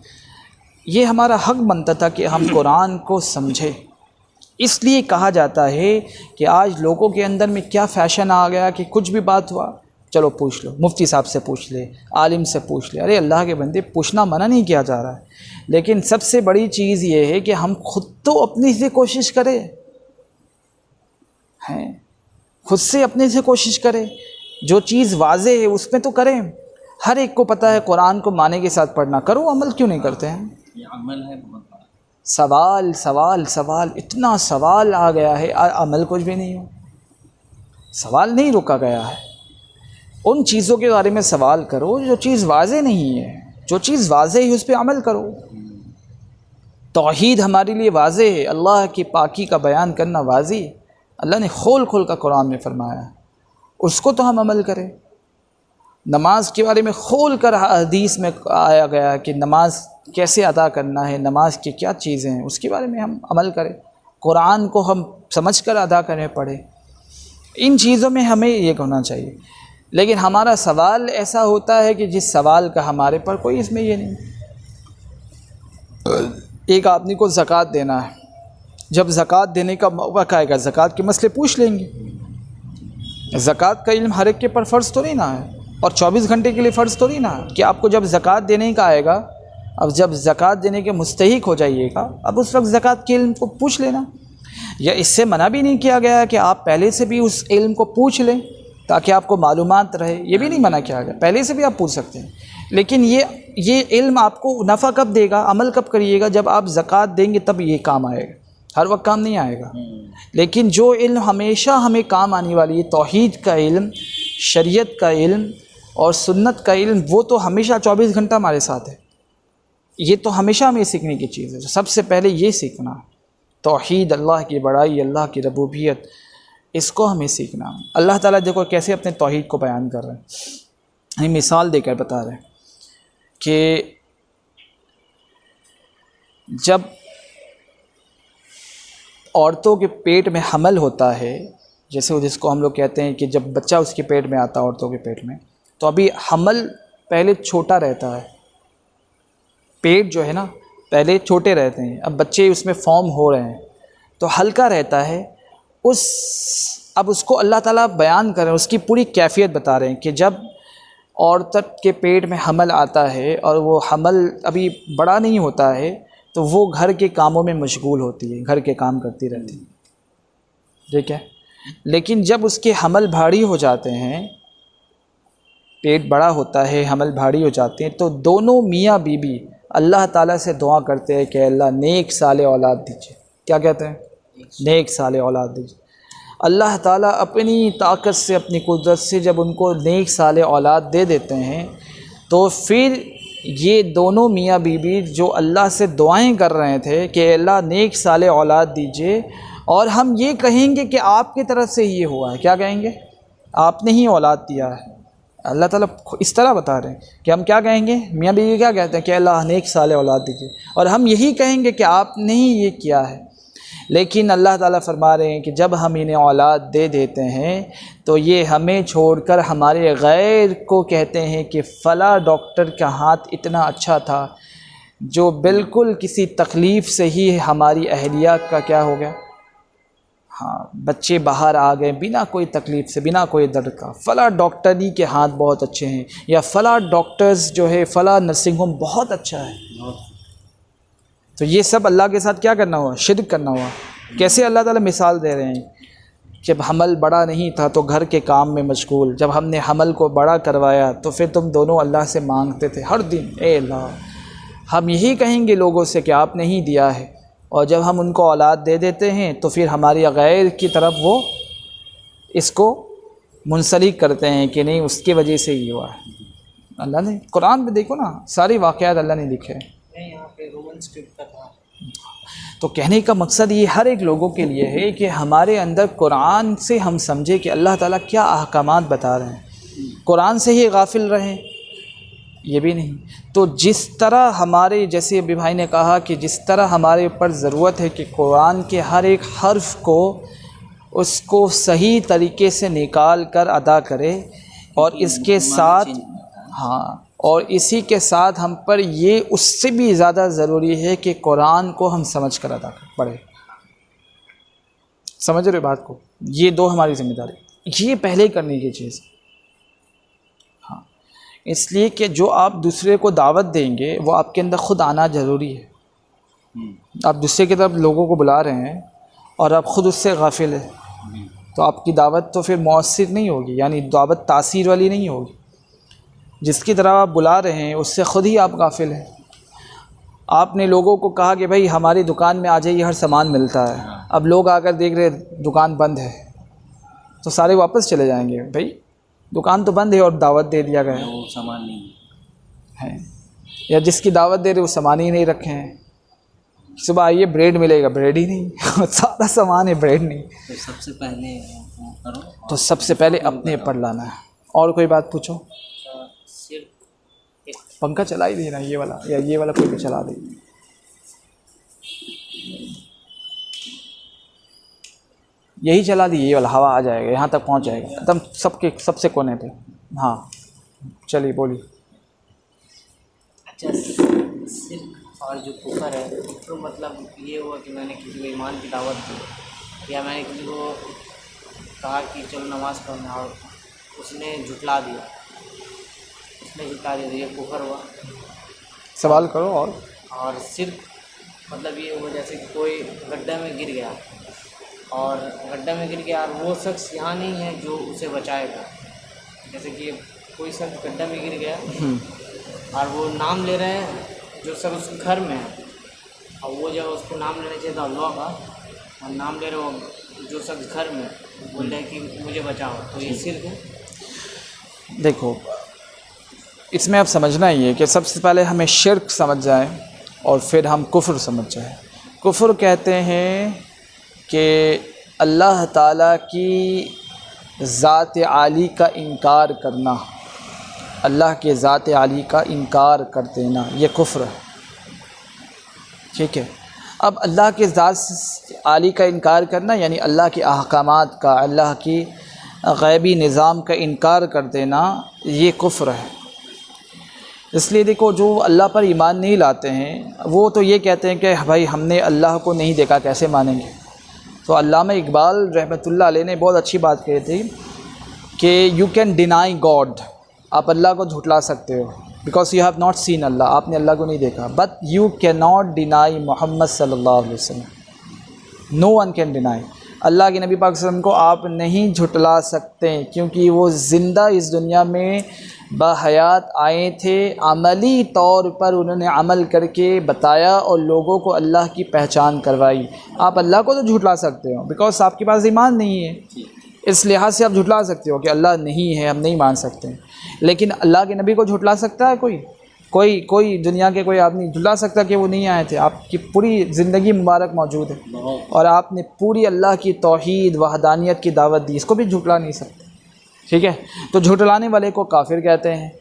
ये हमारा हक बनता था कि हम कुरान को समझें। इसलिए कहा जाता है कि आज लोगों के अंदर में क्या फ़ैशन आ गया कि कुछ भी बात हुआ, चलो पूछ लो, मुफ्ती साहब से पूछ ले, आलिम से पूछ ले। अरे अल्लाह के बंदे, पूछना मना नहीं किया जा रहा है, लेकिन सबसे बड़ी चीज़ ये है कि हम खुद तो अपनी से कोशिश करें, हैं, खुद से अपने से कोशिश करें, जो चीज़ वाज़े है उसमें तो करें। हर एक को पता है कुरान को माने के साथ पढ़ना, करो, अमल क्यों नहीं करते हैं। ये अमल है बहुत बड़ा। सवाल, इतना सवाल आ गया है, अमल कुछ भी नहीं हो। सवाल नहीं रोका गया है, उन चीज़ों के बारे में सवाल करो जो चीज़ वाज़े नहीं है, जो चीज़ वाज़े है उस पर अमल करो। तौहीद हमारे लिए वाज़े है, अल्लाह की पाकी का बयान करना वाज़ी, अल्लाह ने खोल कर कुरान में फरमाया, उसको तो हम अमल करें। नमाज के बारे में खोल कर हदीस में आया गया कि नमाज कैसे अदा करना है, नमाज की क्या चीज़ें हैं, उसके बारे में हम अमल करें। कुरान को हम समझ कर अदा करें, पढ़ें। इन चीज़ों में हमें ये होना चाहिए। लेकिन हमारा सवाल ऐसा होता है कि जिस सवाल का हमारे पर कोई इसमें ये नहीं। एक आदमी को ज़कात देना है, जब ज़कात देने का मौका आएगा ज़कात के मसले पूछ लेंगे। ज़कात का इल्म हर एक के पर फ़र्ज़ तो नहीं ना है, और 24 घंटे के लिए फ़र्ज़ तो नहीं ना कि आपको जब ज़कात देने का आएगा, अब जब ज़कात देने के मुस्तहिक हो जाइएगा, अब उस वक्त ज़कात के इल्म को पूछ लेना। या इससे मना भी नहीं किया गया कि आप पहले से भी उस इल्म को पूछ लें ताकि आपको मालूमात रहे, ये भी नहीं मना किया गया, पहले से भी आप पूछ सकते हैं। लेकिन ये इल्म आपको नफ़ा कब देगा, अमल कब करिएगा, जब आप ज़कात देंगे तब ये काम आएगा, हर वक्त काम नहीं आएगा। लेकिन जो इल्म हमेशा हमें काम आने वाली है, तौहीद का इल्म, शरीयत का इल्म और सुन्नत का इल्म, वो तो हमेशा 24 घंटा हमारे साथ है। ये तो हमेशा हमें सीखने की चीज़ है। तो सबसे पहले ये सीखना, तौहीद, अल्लाह की बड़ाई, अल्लाह की रबूबियत, इसको हमें सीखना। अल्लाह ताला देखो कैसे अपने तौहीद को बयान कर रहे हैं, हमें मिसाल देकर बता रहे हैं कि जब औरतों के पेट में हमल होता है, जैसे जिसको हम लोग कहते हैं कि जब बच्चा उसके पेट में आता है, औरतों के पेट में, तो अभी हमल पहले छोटा रहता है, पेट जो है ना पहले छोटे रहते हैं, अब बच्चे उसमें फॉर्म हो रहे हैं तो हल्का रहता है। अब उसको अल्लाह ताला बयान कर रहे हैं, उसकी पूरी कैफियत बता रहे हैं कि जब औरत के पेट में हमल आता है और वो हमल अभी बड़ा नहीं होता है तो वो घर के कामों में मशगूल होती है, घर के काम करती रहती है, ठीक है। लेकिन जब उसके हमल भारी हो जाते हैं, पेट बड़ा होता है, हमल भारी हो जाते हैं, तो दोनों मियाँ बीबी अल्लाह ताला से दुआ करते हैं कि अल्लाह नेक साले औलाद दीजिए। क्या कहते हैं? नेक साले औलाद दीजिए। अल्लाह ताला अपनी ताकत से, अपनी कुदरत से जब उनको नेक साले औलाद दे देते हैं तो फिर ये दोनों मियाँ बीबी जो अल्लाह से दुआएं कर रहे थे कि अल्लाह नेक साले औलाद दीजिए, और हम ये कहेंगे कि आपकी तरफ से ये हुआ है, क्या कहेंगे? आपने ही औलाद दिया है, अल्लाह ताला इस तरह बता रहे हैं कि हम क्या कहेंगे, मियाँ बीवी क्या कहते हैं कि अल्लाह नेक साले औलाद दीजिए, और हम यही कहेंगे कि आपने ही ये किया है। लेकिन अल्लाह ताला फरमा रहे हैं कि जब हम इन्हें औलाद दे देते हैं तो ये हमें छोड़कर हमारे गैर को कहते हैं कि फ़ला डॉक्टर का हाथ इतना अच्छा था जो बिल्कुल किसी तकलीफ़ से ही हमारी अहलिया का क्या हो गया, हाँ, बच्चे बाहर आ गए बिना कोई तकलीफ़ से, बिना कोई दर्द का। फ़ला डॉक्टरी के हाथ बहुत अच्छे हैं, या फ़ला डॉक्टर्स जो है फ़ला नर्सिंग होम बहुत अच्छा है। तो ये सब अल्लाह के साथ क्या करना हुआ, शिर्क करना हुआ। कैसे अल्लाह ताला मिसाल दे रहे हैं, जब हमल बड़ा नहीं था तो घर के काम में मशगूल, जब हमने हमल को बड़ा करवाया तो फिर तुम दोनों अल्लाह से मांगते थे हर दिन, ए अल्लाह। हम यही कहेंगे लोगों से कि आपने ही दिया है, और जब हम उनको औलाद दे देते हैं तो फिर हमारी गैर की तरफ वो इसको मुंसलिक करते हैं कि नहीं उसकी वजह से ही हुआ है। अल्लाह ने कुरान में देखो ना, सारी वाक़यात अल्लाह ने लिखे हैं। यहाँ पे रोमन स्क्रिप्ट का था। तो कहने का मकसद ये हर एक लोगों के लिए है कि हमारे अंदर कुरान से हम समझे कि अल्लाह ताला क्या अहकामात बता रहे हैं, कुरान से ही गाफिल रहें, ये भी नहीं। तो जिस तरह हमारे, जैसे अभी भाई ने कहा कि जिस तरह हमारे ऊपर ज़रूरत है कि कुरान के हर एक हर्फ को उसको सही तरीके से निकाल कर अदा करे, और इसके साथ हाँ, और इसी के साथ हम पर ये उससे भी ज़्यादा ज़रूरी है कि कुरान को हम समझ कर अदा कर पढ़े। समझ रहे बात को, ये दो हमारी ज़िम्मेदारी, ये पहले करने की चीज़। हाँ, इसलिए कि जो आप दूसरे को दावत देंगे वो आपके अंदर ख़ुद आना ज़रूरी है। आप दूसरे की तरफ लोगों को बुला रहे हैं और आप ख़ुद उससे गाफिल है तो आपकी दावत तो फिर मौसर नहीं होगी, यानी दावत तासीर वाली नहीं होगी। जिसकी तरफ आप बुला रहे हैं उससे ख़ुद ही आप गाफिल हैं। आपने लोगों को कहा कि भाई हमारी दुकान में आ जाइए, हर सामान मिलता है। अब लोग आकर देख रहे दुकान बंद है तो सारे वापस चले जाएंगे, भाई दुकान तो बंद है और दावत दे दिया गया वो सामान नहीं है, या जिसकी दावत दे रहे वो सामान ही नहीं रखे हैं। सुबह आइए ब्रेड मिलेगा, ब्रेड ही नहीं सारा सामान है, ब्रेड नहीं। तो सबसे पहले करो, तो सबसे पहले अपने पर लाना है। और कोई बात पूछो। पंखा चला ही देना, ये वाला या ये वाला कोई भी चला दे। यही चला दी, ये वाला हवा आ जाएगा, यहाँ तक पहुँच जाएगा एकदम सबके सबसे कोने पे। हाँ चलिए बोलिए। अच्छा, सिर्फ और जो कुफर है तो मतलब ये हुआ कि मैंने किसी को ईमान की दावत दी, या मैंने किसी को कहा कि चलो नमाज़ पढ़ना और उसने झुटला दिया, तो ये कुफर हुआ। सवाल करो। और सिर्फ मतलब ये हुआ जैसे कि कोई गड्ढे में गिर गया और गड्ढे में गिर गया और वो शख्स यहाँ नहीं है जो उसे बचाएगा। जैसे कि कोई शख्स गड्ढे में गिर गया और वो नाम ले रहे हैं जो सब उस घर में है, और वो जब उसको नाम लेना चाहिए था अल्लाह का, और नाम ले रहे हो जो शख्स घर में बोल रहे कि मुझे बचाओ, तो ये सिर्फ है। देखो इसमें अब समझना ही है कि सबसे पहले हमें शिर्क समझ जाए और फिर हम कुफ्र समझ जाए। कुफ्र कहते हैं कि अल्लाह ताला की ज़ात आली का इनकार करना, अल्लाह के ज़ात आली का इनकार कर देना, ये कुफ्र है। ठीक है, अब अल्लाह के ज़ात आली का इनकार करना यानी अल्लाह के अहकामात का, अल्लाह की गैबी निज़ाम का इनकार कर देना, ये कुफ्र है। इसलिए देखो जो अल्लाह पर ईमान नहीं लाते हैं वो तो ये कहते हैं कि भाई हमने अल्लाह को नहीं देखा, कैसे मानेंगे। तो अल्लामा इकबाल रहमतुल्लाह अलैह ने बहुत अच्छी बात कही थी कि यू कैन डिनाई गॉड, आप अल्लाह को झुटला सकते हो because you have not seen Allah, आपने अल्लाह को नहीं देखा, but you can not deny Mohammad सल्लल्लाहु अलैहि वसल्लम, no one can deny. Allah के नबी पाक सल्लल्लाहु अलैहि वसल्लम को आप नहीं झुटला सकते क्योंकि वो ज़िंदा इस दुनिया में बहयात आए थे, अमली तौर पर उन्होंने अमल करके बताया और लोगों को अल्लाह की पहचान करवाई। आप अल्लाह को तो झुटला सकते हो बिकॉज आपके पास ईमान नहीं है, इस लिहाज से आप झुटला सकते हो कि अल्लाह नहीं है, हम नहीं मान सकते। लेकिन अल्लाह के नबी को झुटला सकता है कोई दुनिया के कोई आदमी झुटला सकता कि वो नहीं आए थे? आपकी पूरी ज़िंदगी मुबारक मौजूद है और आपने पूरी अल्लाह की तौहीद वहदानियत की दावत दी, इसको भी झुटला नहीं सकते। ठीक है। तो झुठलाने वाले को काफिर कहते हैं,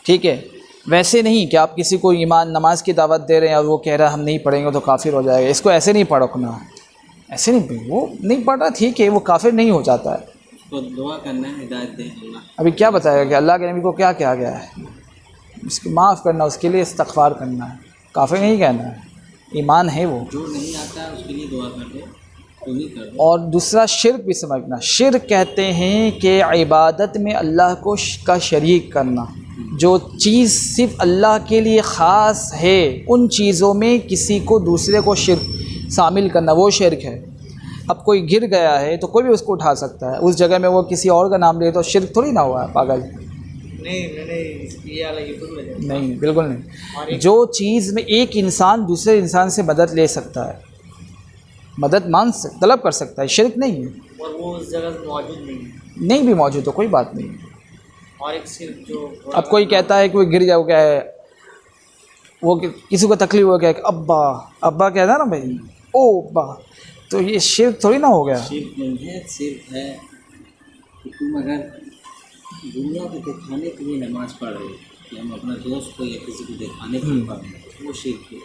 ठीक है। वैसे नहीं कि आप किसी को ईमान नमाज की दावत दे रहे हैं और वो कह रहा है हम नहीं पढ़ेंगे तो काफिर हो जाएगा, इसको ऐसे नहीं पढ़ना, ऐसे नहीं, वो नहीं पढ़ रहा ठीक है, वो काफिर नहीं हो जाता है। तो दुआ करना है, हिदायत दे अल्लाह। अभी क्या बताएगा कि अल्लाह के नबी को क्या कहा गया है, उसकी माफ़ करना, उसके लिए इस्तग़फ़ार करना है, काफिर नहीं कहना है, ईमान है वो। जो नहीं आता है उसके लिए दुआ कर दो, तुम ही कर दो। और दूसरा शिर्क भी समझना, शिर्क कहते हैं कि इबादत में अल्लाह को का शरीक करना, जो चीज़ सिर्फ अल्लाह के लिए ख़ास है उन चीज़ों में किसी को दूसरे को शिर्क शामिल करना, वो शिर्क है। अब कोई गिर गया है तो कोई भी उसको उठा सकता है, उस जगह में वो किसी और का नाम ले तो शिर्क थोड़ी ना हुआ है, पागल। नहीं, मैंने ये वाला यूट्यूब में देखा। नहीं, बिल्कुल नहीं। जो चीज़ में एक इंसान दूसरे इंसान से मदद ले सकता है, मदद तलब कर सकता है, शिर्क नहीं है। और वो उस जगह मौजूद नहीं है, नहीं भी मौजूद तो कोई बात नहीं है। और एक सिर्फ जो अब कोई कहता है कि वो गिर जाओ, क्या है वो किसी को तकलीफ हो गया कि अब्बा अब्बा कहता है ना भाई, ओ अब्बा, तो ये शिर्क थोड़ी ना हो गया। शिर्क नहीं है, सिर्फ है कि तुम अगर दुनिया को दिखाने के लिए नमाज पढ़ रहे हो कि हम अपना दोस्त को या किसी को दिखाने के लिए पढ़ रहे हैं, वो शिर्क है।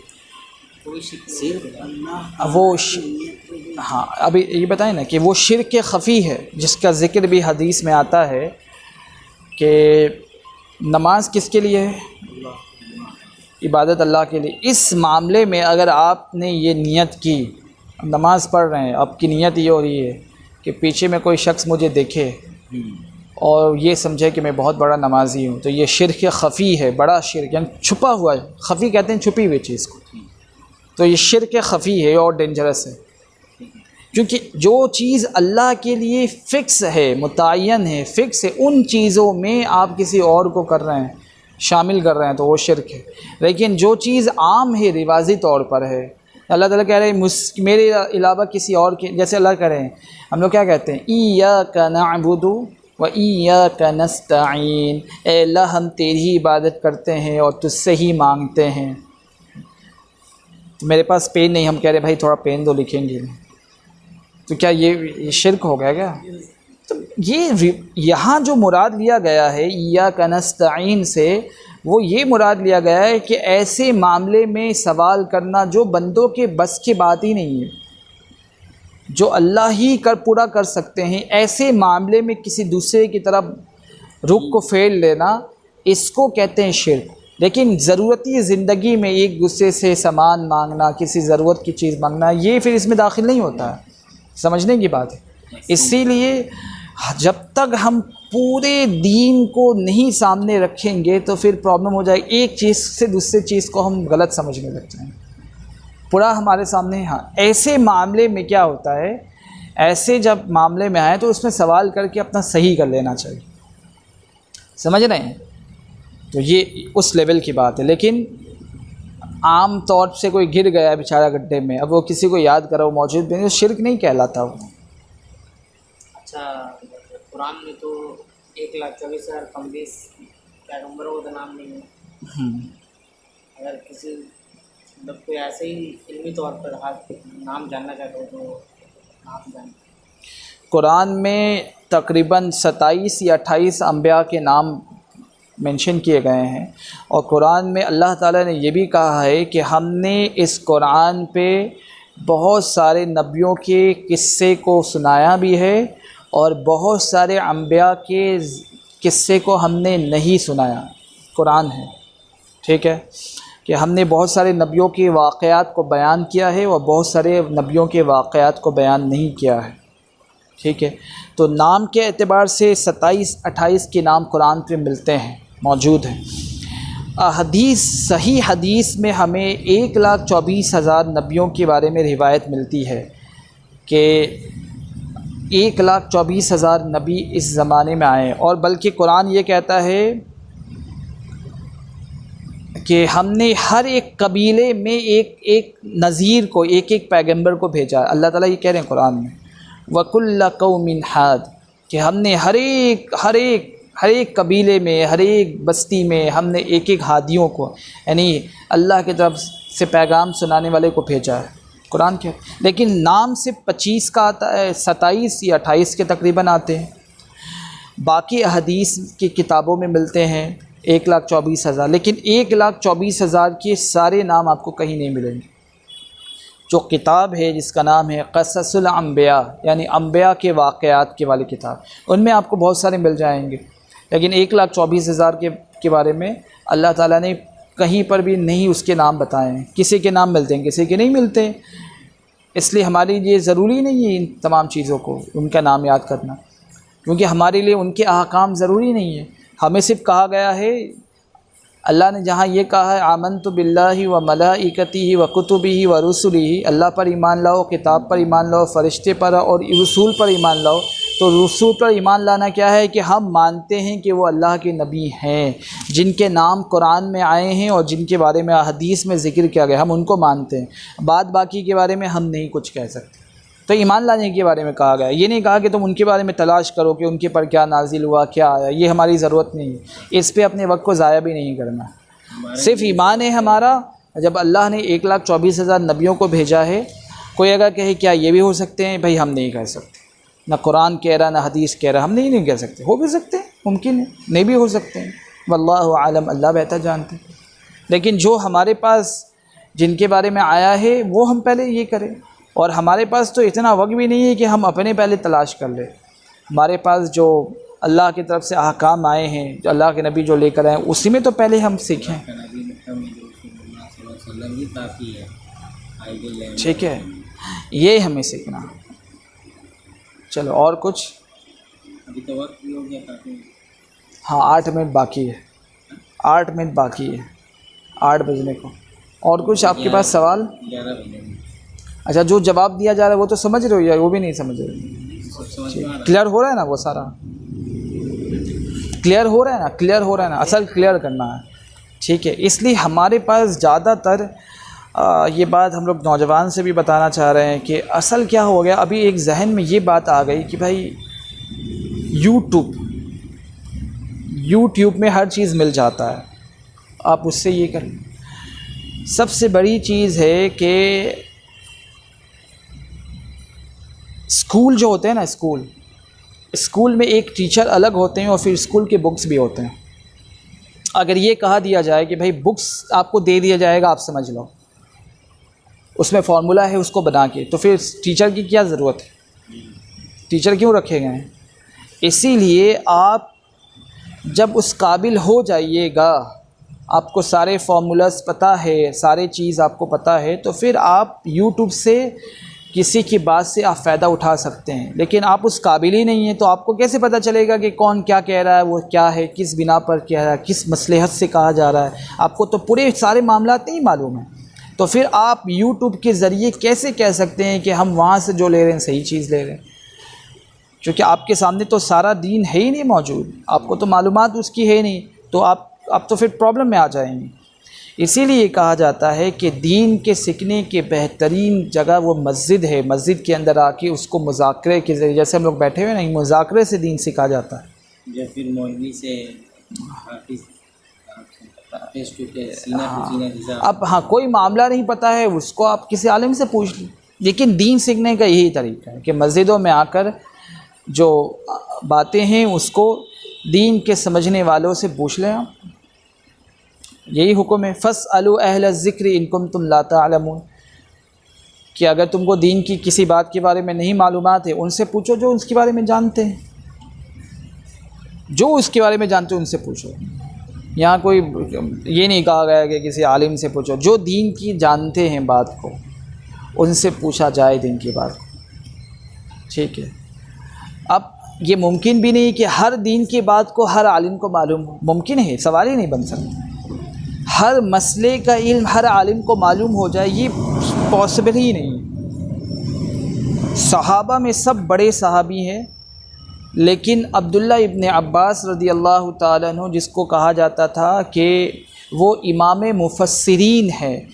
कोई शिर्क सिर्फ अल्लाह अब वो हाँ, अभी ये बताएं ना कि वो शिर्क ख़फ़ी है जिसका ज़िक्र भी हदीस में आता है कि नमाज किसके लिए है, इबादत अल्लाह के लिए। इस मामले में अगर आपने ये नियत की, नमाज़ पढ़ रहे हैं, आपकी नियत ये हो रही है कि पीछे में कोई शख्स मुझे देखे और ये समझे कि मैं बहुत बड़ा नमाजी हूँ, तो ये शिर्क ख़फ़ी है, बड़ा शिर्क, यानी छुपा हुआ है। ख़फ़ी कहते हैं छुपी हुई चीज़ को, तो ये शिर्क ख़फ़ी है और डेंजरस है, क्योंकि जो चीज़ अल्लाह के लिए फ़िक्स है, मुतय्यन है, फ़िक्स है, उन चीज़ों में आप किसी और को कर रहे हैं, शामिल कर रहे हैं, तो वो शिर्क है। लेकिन जो चीज़ आम है, रिवाजी तौर पर है, अल्लाह ताला कह रहे हैं मेरे अलावा किसी और के, जैसे अल्लाह कह रहे हैं, हम लोग क्या कहते हैं, इय्याका नअबुदु व इय्याका नस्तईन, ऐ अल्लाह हम तेरी ही इबादत करते हैं और तुझसे ही मांगते हैं। तो मेरे पास पेन नहीं, हम कह रहे भाई थोड़ा पेन दो, लिखेंगे, तो क्या ये शिर्क हो गया क्या? तो ये यहाँ जो मुराद लिया गया है इय्याका नस्तईन से, वो ये मुराद लिया गया है कि ऐसे मामले में सवाल करना जो बंदों के बस की बात ही नहीं है, जो अल्लाह ही पूरा कर सकते हैं, ऐसे मामले में किसी दूसरे की तरफ रुख को फेर लेना, इसको कहते हैं शिर्क। लेकिन ज़रूरती ज़िंदगी में एक दूसरे से सामान मांगना, किसी ज़रूरत की चीज़ मांगना, ये फिर इसमें दाखिल नहीं होता है, समझने की बात है। इसीलिए जब तक हम पूरे दीन को नहीं सामने रखेंगे तो फिर प्रॉब्लम हो जाएगी, एक चीज़ से दूसरी चीज़ को हम गलत समझने लग जाएंगे। पूरा हमारे सामने, हाँ, ऐसे मामले में क्या होता है, ऐसे जब मामले में आए तो उसमें सवाल करके अपना सही कर लेना चाहिए, समझ रहे हैं? तो ये उस लेवल की बात है। लेकिन आम तौर से कोई गिर गया बेचारा गड्ढे में, अब वो किसी को याद करो मौजूद भी नहीं, शिर्क नहीं कहलाता वो। अच्छा, कुरान में तो 1,24,000 कमबीस पैगम्बरों का तो नाम नहीं है। अगर किसी मतलब कोई ऐसे ही इल्मी तौर पर नाम जानना चाहते हो तो नाम जान। कुरान में तकरीबन 27 या 28 अंबिया के नाम मेंशन किए गए हैं, और कुरान में अल्लाह ताला ने ये भी कहा है कि हमने इस कुरान पे बहुत सारे नबियों के किस्से को सुनाया भी है और बहुत सारे अंबिया के किस्से को हमने नहीं सुनाया। कुरान है, ठीक है, कि हमने बहुत सारे नबियों के वाक़यात को बयान किया है और बहुत सारे नबियों के वाक़यात को बयान नहीं किया है, ठीक है। तो नाम के एतबार से 27-28 के नाम कुरान पे मिलते हैं, मौजूद हैं। हदीस, सही हदीस में हमें 1,24,000 नबियों के बारे में रिवायत मिलती है कि 1,24,000 नबी इस ज़माने में आए, और बल्कि कुरान ये कहता है कि हमने हर एक कबीले में एक नज़ीर को, एक पैगंबर को भेजा। अल्लाह ताला ये कह रहे हैं कुरान में, वकुल्ल कौमिन हाद, कि हमने हर एक कबीले में, हर एक बस्ती में हमने एक हादियों को, यानी अल्लाह की तरफ से पैगाम सुनाने वाले को भेजा है, कुरान के। लेकिन नाम सिर्फ 25 का आता है, 27 या 28 के तकरीबन आते हैं। बाकी हदीस की किताबों में मिलते हैं 1,24,000, लेकिन 1,24,000 के सारे नाम आपको कहीं नहीं मिलेंगे। जो किताब है जिसका नाम है क़ससुल अंबिया, यानी अंबिया के वाक़यात के वाली किताब, उनमें आपको बहुत सारे मिल जाएंगे, लेकिन 1,24,000 के बारे में अल्लाह ताला ने कहीं पर भी नहीं उसके नाम बताए हैं। किसी के नाम मिलते हैं, किसी के नहीं मिलते हैं। इसलिए हमारे लिए ज़रूरी नहीं है इन तमाम चीज़ों को उनका नाम याद करना, क्योंकि हमारे लिए उनके अहकाम ज़रूरी नहीं है। हमें सिर्फ कहा गया है, अल्लाह ने जहाँ ये कहा है आमनतु बिल्लाहि व मलाइकतिही व कुतुबिही व रुसुलिही, अल्लाह पर ईमान लाओ, किताब पर ईमान लाओ, फ़रिश्ते पर और रसूल पर ईमान लाओ। तो रसूल पर ईमान लाना क्या है कि हम मानते हैं कि वो अल्लाह के नबी हैं, जिनके नाम कुरान में आए हैं और जिनके बारे में हदीस में ज़िक्र किया गया, हम उनको मानते हैं। बाद बाकी के बारे में हम नहीं कुछ कह सकते। तो ईमान लाने के बारे में कहा गया, ये नहीं कहा कि तुम उनके बारे में तलाश करो कि उनके पर क्या नाजिल हुआ, क्या आया। ये हमारी ज़रूरत नहीं है, इस पे अपने वक्त को ज़ाया भी नहीं करना। सिर्फ ईमान है हमारा। जब अल्लाह ने 1,24,000 नबियों को भेजा है, कोई अगर कहे क्या ये भी हो सकते हैं, भाई हम नहीं कह सकते। ना कुरान कह रहा ना हदीस कह रहा, हम नहीं कह सकते। हो भी सकते हैं, मुमकिन है, नहीं भी हो सकते हैं, वल्लाहु आलम, अल्लाह बेहतर जानते हैं। लेकिन जो हमारे पास जिनके बारे में आया है वो हम पहले ये करें। और हमारे पास तो इतना वक्त भी नहीं है कि हम अपने पहले तलाश कर लें। हमारे पास जो अल्लाह की तरफ से अहकाम आए हैं, जो अल्लाह के नबी जो लेकर आए, उसी में तो पहले हम सीखें। ठीक है, ये हमें सीखना। चलो और कुछ? अभी तो वक्त भी हो गया काफ़ी। हाँ, 8 मिनट बाकी है, 8 मिनट बाकी है 8 बजने को। और कुछ आपके पास सवाल? 11 बजे। अच्छा, जो जवाब दिया जा रहा है वो तो समझ रहे हो या वो भी नहीं समझ रहे? क्लियर हो रहा है ना? वो सारा क्लियर हो रहा है ना? क्लियर हो रहा है ना? असल क्लियर करना है, ठीक है। इसलिए हमारे पास ज़्यादातर ये बात हम लोग नौजवान से भी बताना चाह रहे हैं कि असल क्या हो गया, अभी एक जहन में ये बात आ गई कि भाई यूट्यूब में हर चीज़ मिल जाता है, आप उससे ये करें। सबसे बड़ी चीज़ है कि स्कूल जो होते हैं ना, स्कूल में एक टीचर अलग होते हैं और फिर स्कूल के बुक्स भी होते हैं। अगर ये कहा दिया जाए कि भाई बुक्स आपको दे दिया जाएगा, आप समझ लो, उसमें फार्मूला है, उसको बना के, तो फिर टीचर की क्या ज़रूरत है? टीचर क्यों रखे गए हैं? इसीलिए आप जब उस काबिल हो जाइएगा, आपको सारे फार्मूलास पता है, सारे चीज़ आपको पता है, तो फिर आप यूट्यूब से किसी की बात से आप फ़ायदा उठा सकते हैं। लेकिन आप उस काबिल ही नहीं हैं, तो आपको कैसे पता चलेगा कि कौन क्या कह रहा है, वो क्या है, किस बिना पर कह रहा है, किस मसलहत से कहा जा रहा है? आपको तो पूरे सारे मामलात नहीं मालूम है। तो फिर आप यूट्यूब के ज़रिए कैसे कह सकते हैं कि हम वहाँ से जो ले रहे हैं सही चीज़ ले रहे हैं? क्योंकि आपके सामने तो सारा दीन है ही नहीं मौजूद, आपको तो मालूमात उसकी है नहीं, तो आप तो फिर प्रॉब्लम में आ जाएंगे। इसीलिए कहा जाता है कि दीन के सीखने के बेहतरीन जगह वो मस्जिद है। मस्जिद के अंदर आके उसको मुज़ाकरे के ज़रिए, जैसे हम लोग बैठे हुए नहीं, मुज़ाकरे से दीन सिखा जाता है। जो फिर मौलवी से अब हाँ, कोई मामला नहीं पता है उसको आप किसी आलिम से पूछ लें। लेकिन दीन सीखने का यही तरीका है कि मस्जिदों में आकर जो बातें हैं उसको दीन के समझने वालों से पूछ लें आप। यही हुक्म है, फ़स्अलू अहल ज़िक्र इन कुंतुम ला तालमून, कि अगर तुमको दीन की किसी बात के बारे में नहीं मालूमात है, उनसे पूछो जो उसके बारे में जानते हैं, जो उसके बारे में जानते हैं उनसे पूछो। यहाँ कोई ये नहीं कहा गया कि किसी आलिम से पूछो, जो दीन की जानते हैं बात को उनसे पूछा जाए दीन की बात को, ठीक है। अब ये मुमकिन भी नहीं कि हर दीन की बात को हर आलिम को मालूम हो, मुमकिन है, सवाल ही नहीं बन सकता। हर मसले का इल्म हर आलिम को मालूम हो जाए, ये पॉसिबल ही नहीं। सहाबा में सब बड़े सहाबी हैं, लेकिन अब्दुल्ला इब्न अब्बास रज़ी अल्लाह ताला अन्हु, जिसको कहा जाता था कि वो इमाम मुफस्सिरीन है,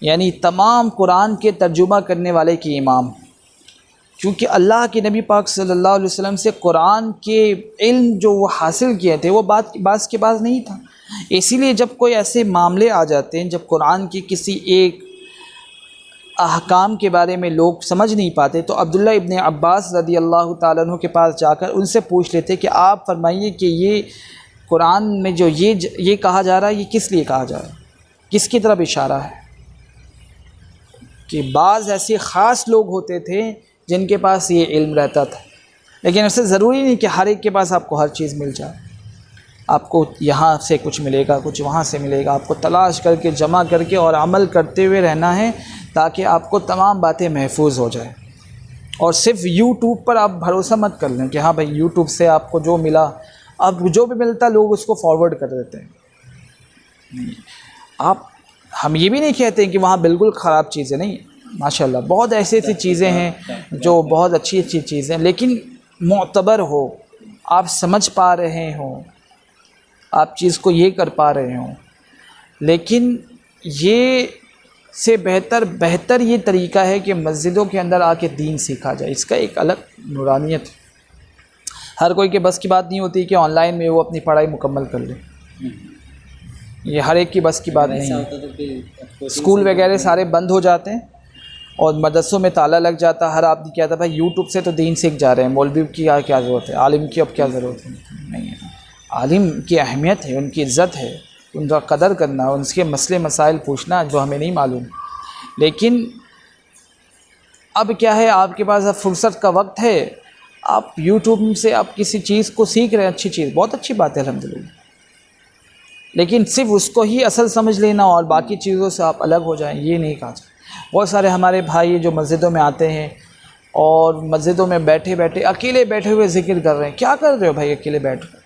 यानी तमाम कुरान के तर्जुमा करने वाले के इमाम, क्योंकि अल्लाह के नबी पाक सल्लल्लाहु अलैहि वसल्लम से कुरान के इल्म जो वो हासिल किए थे वो बात के पास नहीं था। इसीलिए जब कोई ऐसे मामले आ जाते हैं, जब कुरान की किसी एक अहकाम के बारे में लोग समझ नहीं पाते तो अब्दुल्ला इब्न अब्बास रदी अल्लाह ताला अन्हु के पास जाकर उनसे पूछ लेते कि आप फरमाइए कि ये कुरान में जो ये कहा जा रहा है, ये किस लिए कहा जा रहा है, किसकी तरफ इशारा है। कि बाज़ ऐसे ख़ास लोग होते थे जिनके पास ये इल्म रहता था, लेकिन ऐसे ज़रूरी नहीं कि हर एक के पास आपको हर चीज़ मिल जाए। आपको यहाँ से कुछ मिलेगा, कुछ वहाँ से मिलेगा, आपको तलाश करके जमा करके और अमल करते हुए रहना है ताकि आपको तमाम बातें महफूज हो जाए। और सिर्फ यूट्यूब पर आप भरोसा मत कर लें कि हाँ भाई यूट्यूब से आपको जो मिला, अब जो भी मिलता लोग उसको फॉरवर्ड कर देते हैं। नहीं, हम ये भी नहीं कहते कि वहाँ बिल्कुल ख़राब चीज़ें नहीं, माशाल्लाह बहुत ऐसी चीज़ें हैं जो बहुत अच्छी अच्छी चीज़ें, लेकिन मोतबर हो, आप समझ पा रहे हों, आप चीज़ को ये कर पा रहे हों। लेकिन ये से बेहतर ये तरीका है कि मस्जिदों के अंदर आके दीन सीखा जाए। इसका एक अलग नूरानियत है। हर कोई के बस की बात नहीं होती कि ऑनलाइन में वो अपनी पढ़ाई मुकम्मल कर ले, ये हर एक की बस की बात नहीं है। स्कूल वगैरह सारे बंद हो जाते हैं और मदरसों में ताला लग जाता। हर आदमी कहता भाई यूट्यूब से तो दीन सीख जा रहे हैं, मौलवी की क्या ज़रूरत है, आलिम की अब क्या ज़रूरत है। नहीं है, आलिम की अहमियत है, उनकी इज़्ज़त है, उनका कदर करना, उनके मसले मसाइल पूछना जो हमें नहीं मालूम। लेकिन अब क्या है, आपके पास अब फुर्सत का वक्त है, आप यूट्यूब से आप किसी चीज़ को सीख रहे हैं, अच्छी चीज़, बहुत अच्छी बात है अल्हम्दुलिल्लाह। लेकिन सिर्फ उसको ही असल समझ लेना और बाकी चीज़ों से आप अलग हो जाएं, ये नहीं कहा जाए। बहुत सारे हमारे भाई जो मस्जिदों में आते हैं और मस्जिदों में बैठे बैठे अकेले बैठे हुए ज़िक्र कर रहे हैं। क्या कर रहे हो भाई अकेले बैठ कर,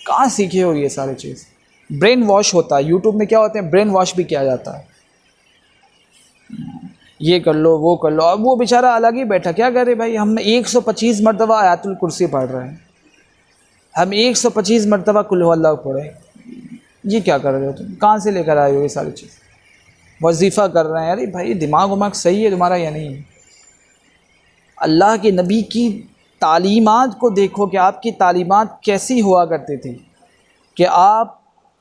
कहाँ सीखे हो ये सारी चीज़। ब्रेन वॉश होता है यूट्यूब में, क्या होते हैं ब्रेन वॉश भी किया जाता है, ये कर लो वो कर लो। अब वो बेचारा अलग ही बैठा, क्या करे भाई, हम 125 मरतबा आयतुल कुर्सी पढ़ रहे हैं, हम 125 मरतबा कुल हुवल्लाहु पढ़े, ये क्या कर रहे हो तुम, कहाँ से लेकर आए हो ये सारी चीज़। वजीफ़ा कर रहे हैं, अरे भाई दिमाग उमाग सही है तुम्हारा या नहीं। अल्लाह के नबी की तालीमात को देखो कि आपकी तालीमात कैसी हुआ करती थी, कि आप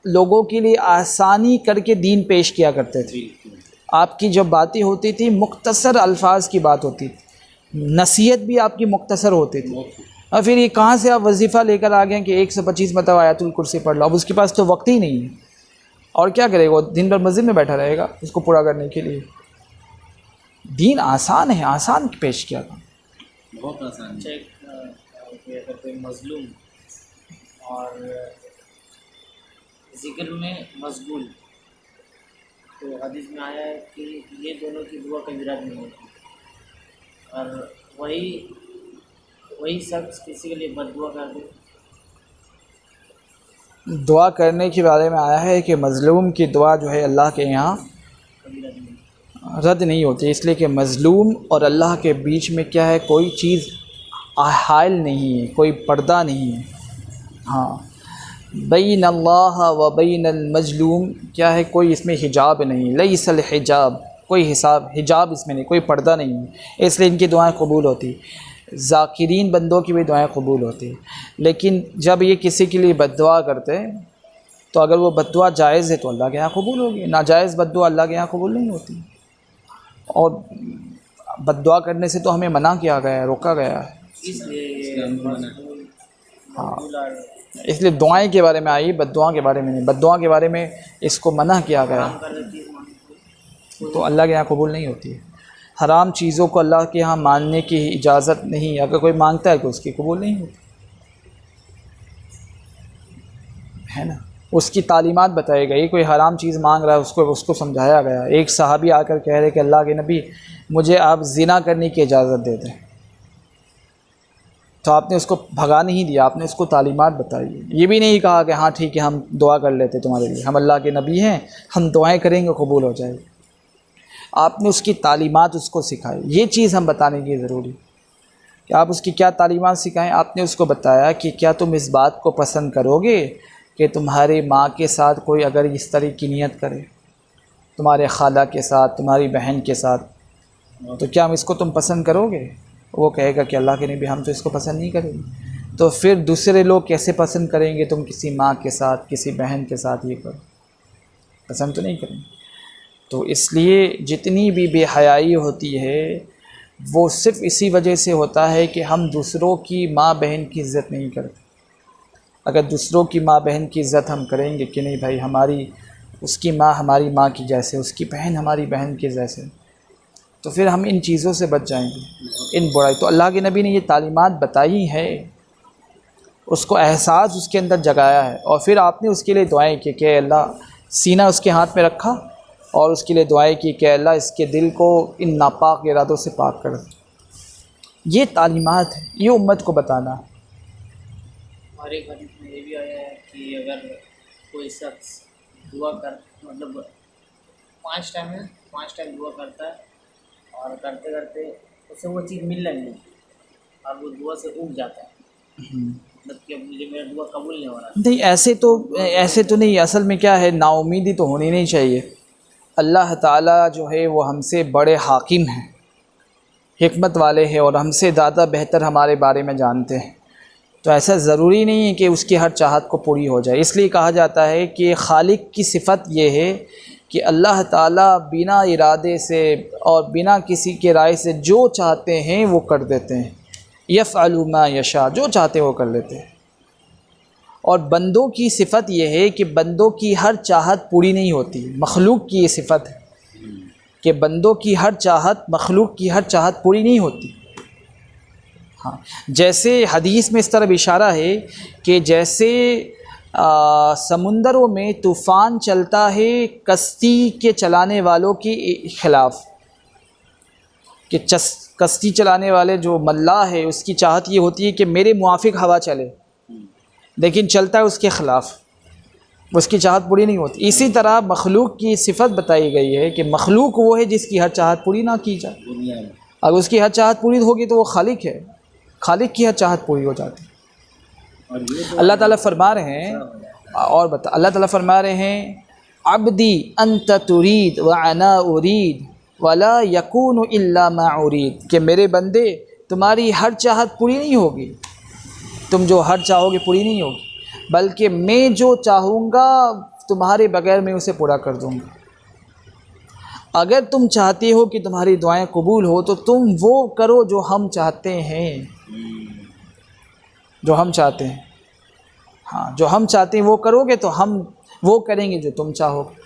लोगों के लिए आसानी करके दीन पेश किया करते थे। आपकी जब बातें होती थी मुख्तसर अल्फाज की बात होती थी, नसीहत भी आपकी मुख्तसर होती थी। और फिर ये कहाँ से आप वजीफ़ा लेकर आ गए कि 125 मतलब आयतुल कुर्सी पढ़ लो। अब उसके पास तो वक्त ही नहीं है, और क्या करेगा वो, दिन भर मस्जिद में बैठा रहेगा उसको पूरा करने के लिए। दीन आसान है, आसान पेश किया था, बहुत आसान है। अगर कोई मजलूम और ज़िक्र में मशगूल, तो हदीस में आया है कि ये दोनों की दुआ कभी रद्द नहीं होती, और वही शख्स किसी के लिए बद्दुआ कर दे। दुआ करने के बारे में आया है कि मज़लूम की दुआ जो है अल्लाह के यहाँ कभी रद्द नहीं। रद्द नहीं होती, इसलिए कि मज़लूम और अल्लाह के बीच में क्या है, कोई चीज़ हाइल नहीं है, कोई पर्दा नहीं है। हाँ, बैन अल्लाह व बैन अल मज़लूम क्या है, कोई इसमें हिजाब नहीं, लैसल हिजाब, कोई हिजाब इसमें नहीं, कोई पर्दा नहीं है, इसलिए इनकी दुआएं कबूल होती। ज़ाकिरीन बंदों की भी दुआएं कबूल होती। लेकिन जब ये किसी के लिए बद्दुआ करते हैं तो अगर वो बद्दुआ जायज़ है तो अल्लाह के यहाँ कबूल होगी, नाजायज़ बद्दुआ अल्लाह के यहाँ कबूल नहीं होती। और बद्दुआ करने से तो हमें मना किया गया है, रोका गया है। हाँ, इसलिए दुआएं के बारे में आई, बद्दुआ के बारे में नहीं। बद्दुआ के बारे में इसको मना किया गया तो अल्लाह के यहाँ कबूल नहीं होती है। हराम चीज़ों को अल्लाह के यहाँ मानने की इजाज़त नहीं, अगर कोई मांगता है तो उसकी कबूल नहीं होती है ना। उसकी तालीमात बताई गई, कोई हराम चीज़ मांग रहा है उसको समझाया गया। एक सहाबी आकर कह रहे कि अल्लाह के नबी मुझे आप ज़िना करने की इजाज़त दे दें, तो आपने उसको भगा नहीं दिया, आपने उसको तालीमात बताई। ये भी नहीं कहा कि हाँ ठीक है हम दुआ कर लेते तुम्हारे लिए, हम अल्लाह के नबी हैं, हम दुआएं करेंगे कबूल हो जाएगी। आपने उसकी तालीमात उसको सिखाई। ये चीज़ हम बताने की ज़रूरी कि आप उसकी क्या तालीमात सिखाएं। आपने उसको बताया कि क्या तुम इस बात को पसंद करोगे कि तुम्हारी माँ के साथ कोई अगर इस तरह की नियत करे, तुम्हारे खाला के साथ, तुम्हारी बहन के साथ, तो क्या हम इसको तुम पसंद करोगे। वो कहेगा कि अल्लाह के नबी हम तो इसको पसंद नहीं करेंगे। तो फिर दूसरे लोग कैसे पसंद करेंगे, तुम किसी माँ के साथ किसी बहन के साथ ये करो, पसंद तो नहीं करेंगे। तो इसलिए जितनी भी बेहयाई होती है वो सिर्फ़ इसी वजह से होता है कि हम दूसरों की माँ बहन की इज़्ज़त नहीं करते। अगर दूसरों की माँ बहन की इज़्ज़त हम करेंगे कि नहीं भाई हमारी उसकी माँ हमारी माँ की जैसे, उसकी बहन हमारी बहन के जैसे, तो फिर हम इन चीज़ों से बच जाएंगे, इन बुराई। तो अल्लाह के नबी ने ये तालीमात बताई है, उसको एहसास उसके अंदर जगाया है, और फिर आपने उसके लिए दुआएं की कि अल्लाह, सीना उसके हाथ में रखा और उसके लिए दुआएं की कि अल्लाह इसके दिल को इन नापाक इरादों से पाक कर दे। ये तालीमात है, ये उम्मत को बताना है। और एक हदीस में ये भी आया है कि अगर कोई शख्स दुआ कर मतलब 5 टाइम है, 5 टाइम दुआ करता है और करते करते उसे वो चीज़ मिल नहीं और वो दुआ से उग जाता है, मतलब कि अब मुझे मेरा दुआ कबूल नहीं हो रहा। नहीं, ऐसे तो नहीं। असल में क्या है, नाउमीदी तो होनी नहीं चाहिए। अल्लाह ताला जो है वो हमसे बड़े हाकिम हैं, हिकमत वाले हैं और हमसे ज़्यादा बेहतर हमारे बारे में जानते हैं। तो ऐसा ज़रूरी नहीं है कि उसकी हर चाहत को पूरी हो जाए। इसलिए कहा जाता है कि खालिक की सिफ़त ये है कि अल्लाह ताला बिना इरादे से और बिना किसी के राय से जो चाहते हैं वो कर देते हैं। यफ़अलु मा यशा, जो चाहते हैं वो कर लेते हैं। और बंदों की सिफ़त ये है कि बंदों की हर चाहत पूरी नहीं होती। मखलूक की ये सिफ़त है कि बंदों की हर चाहत, मखलूक की हर चाहत पूरी नहीं होती। हाँ, जैसे हदीस में इस तरफ इशारा है कि जैसे समुंदरों में तूफ़ान चलता है कश्ती के चलाने वालों के ख़िलाफ़, कि कश्ती चलाने वाले जो मल्लाह है उसकी चाहत ये होती है कि मेरे मुआफ़िक हवा चले, लेकिन चलता है उसके ख़िलाफ़, उसकी चाहत पूरी नहीं होती। इसी तरह मखलूक की सिफ़त बताई गई है कि मखलूक वो है जिसकी हर चाहत पूरी ना की जाए। अगर उसकी हर चाहत पूरी होगी तो वो खालिक है, खालिक की हर चाहत पूरी हो जाती है। अल्लाह ताला फरमा रहे हैं, और अल्लाह ताला फरमा रहे हैं, अब्दी अंत तुरीद व अना उरीद वला यकूनु इल्ला मा उरीद, कि मेरे बंदे तुम्हारी हर चाहत पूरी नहीं होगी, तुम जो हर चाहोगे पूरी नहीं होगी, बल्कि मैं जो चाहूँगा तुम्हारे बगैर मैं उसे पूरा कर दूँगा। अगर तुम चाहते हो कि तुम्हारी दुआएं कबूल हो तो तुम वो करो जो हम चाहते हैं, जो हम चाहते हैं। हाँ, जो हम चाहते हैं वो करोगे तो हम वो करेंगे जो तुम चाहोगे।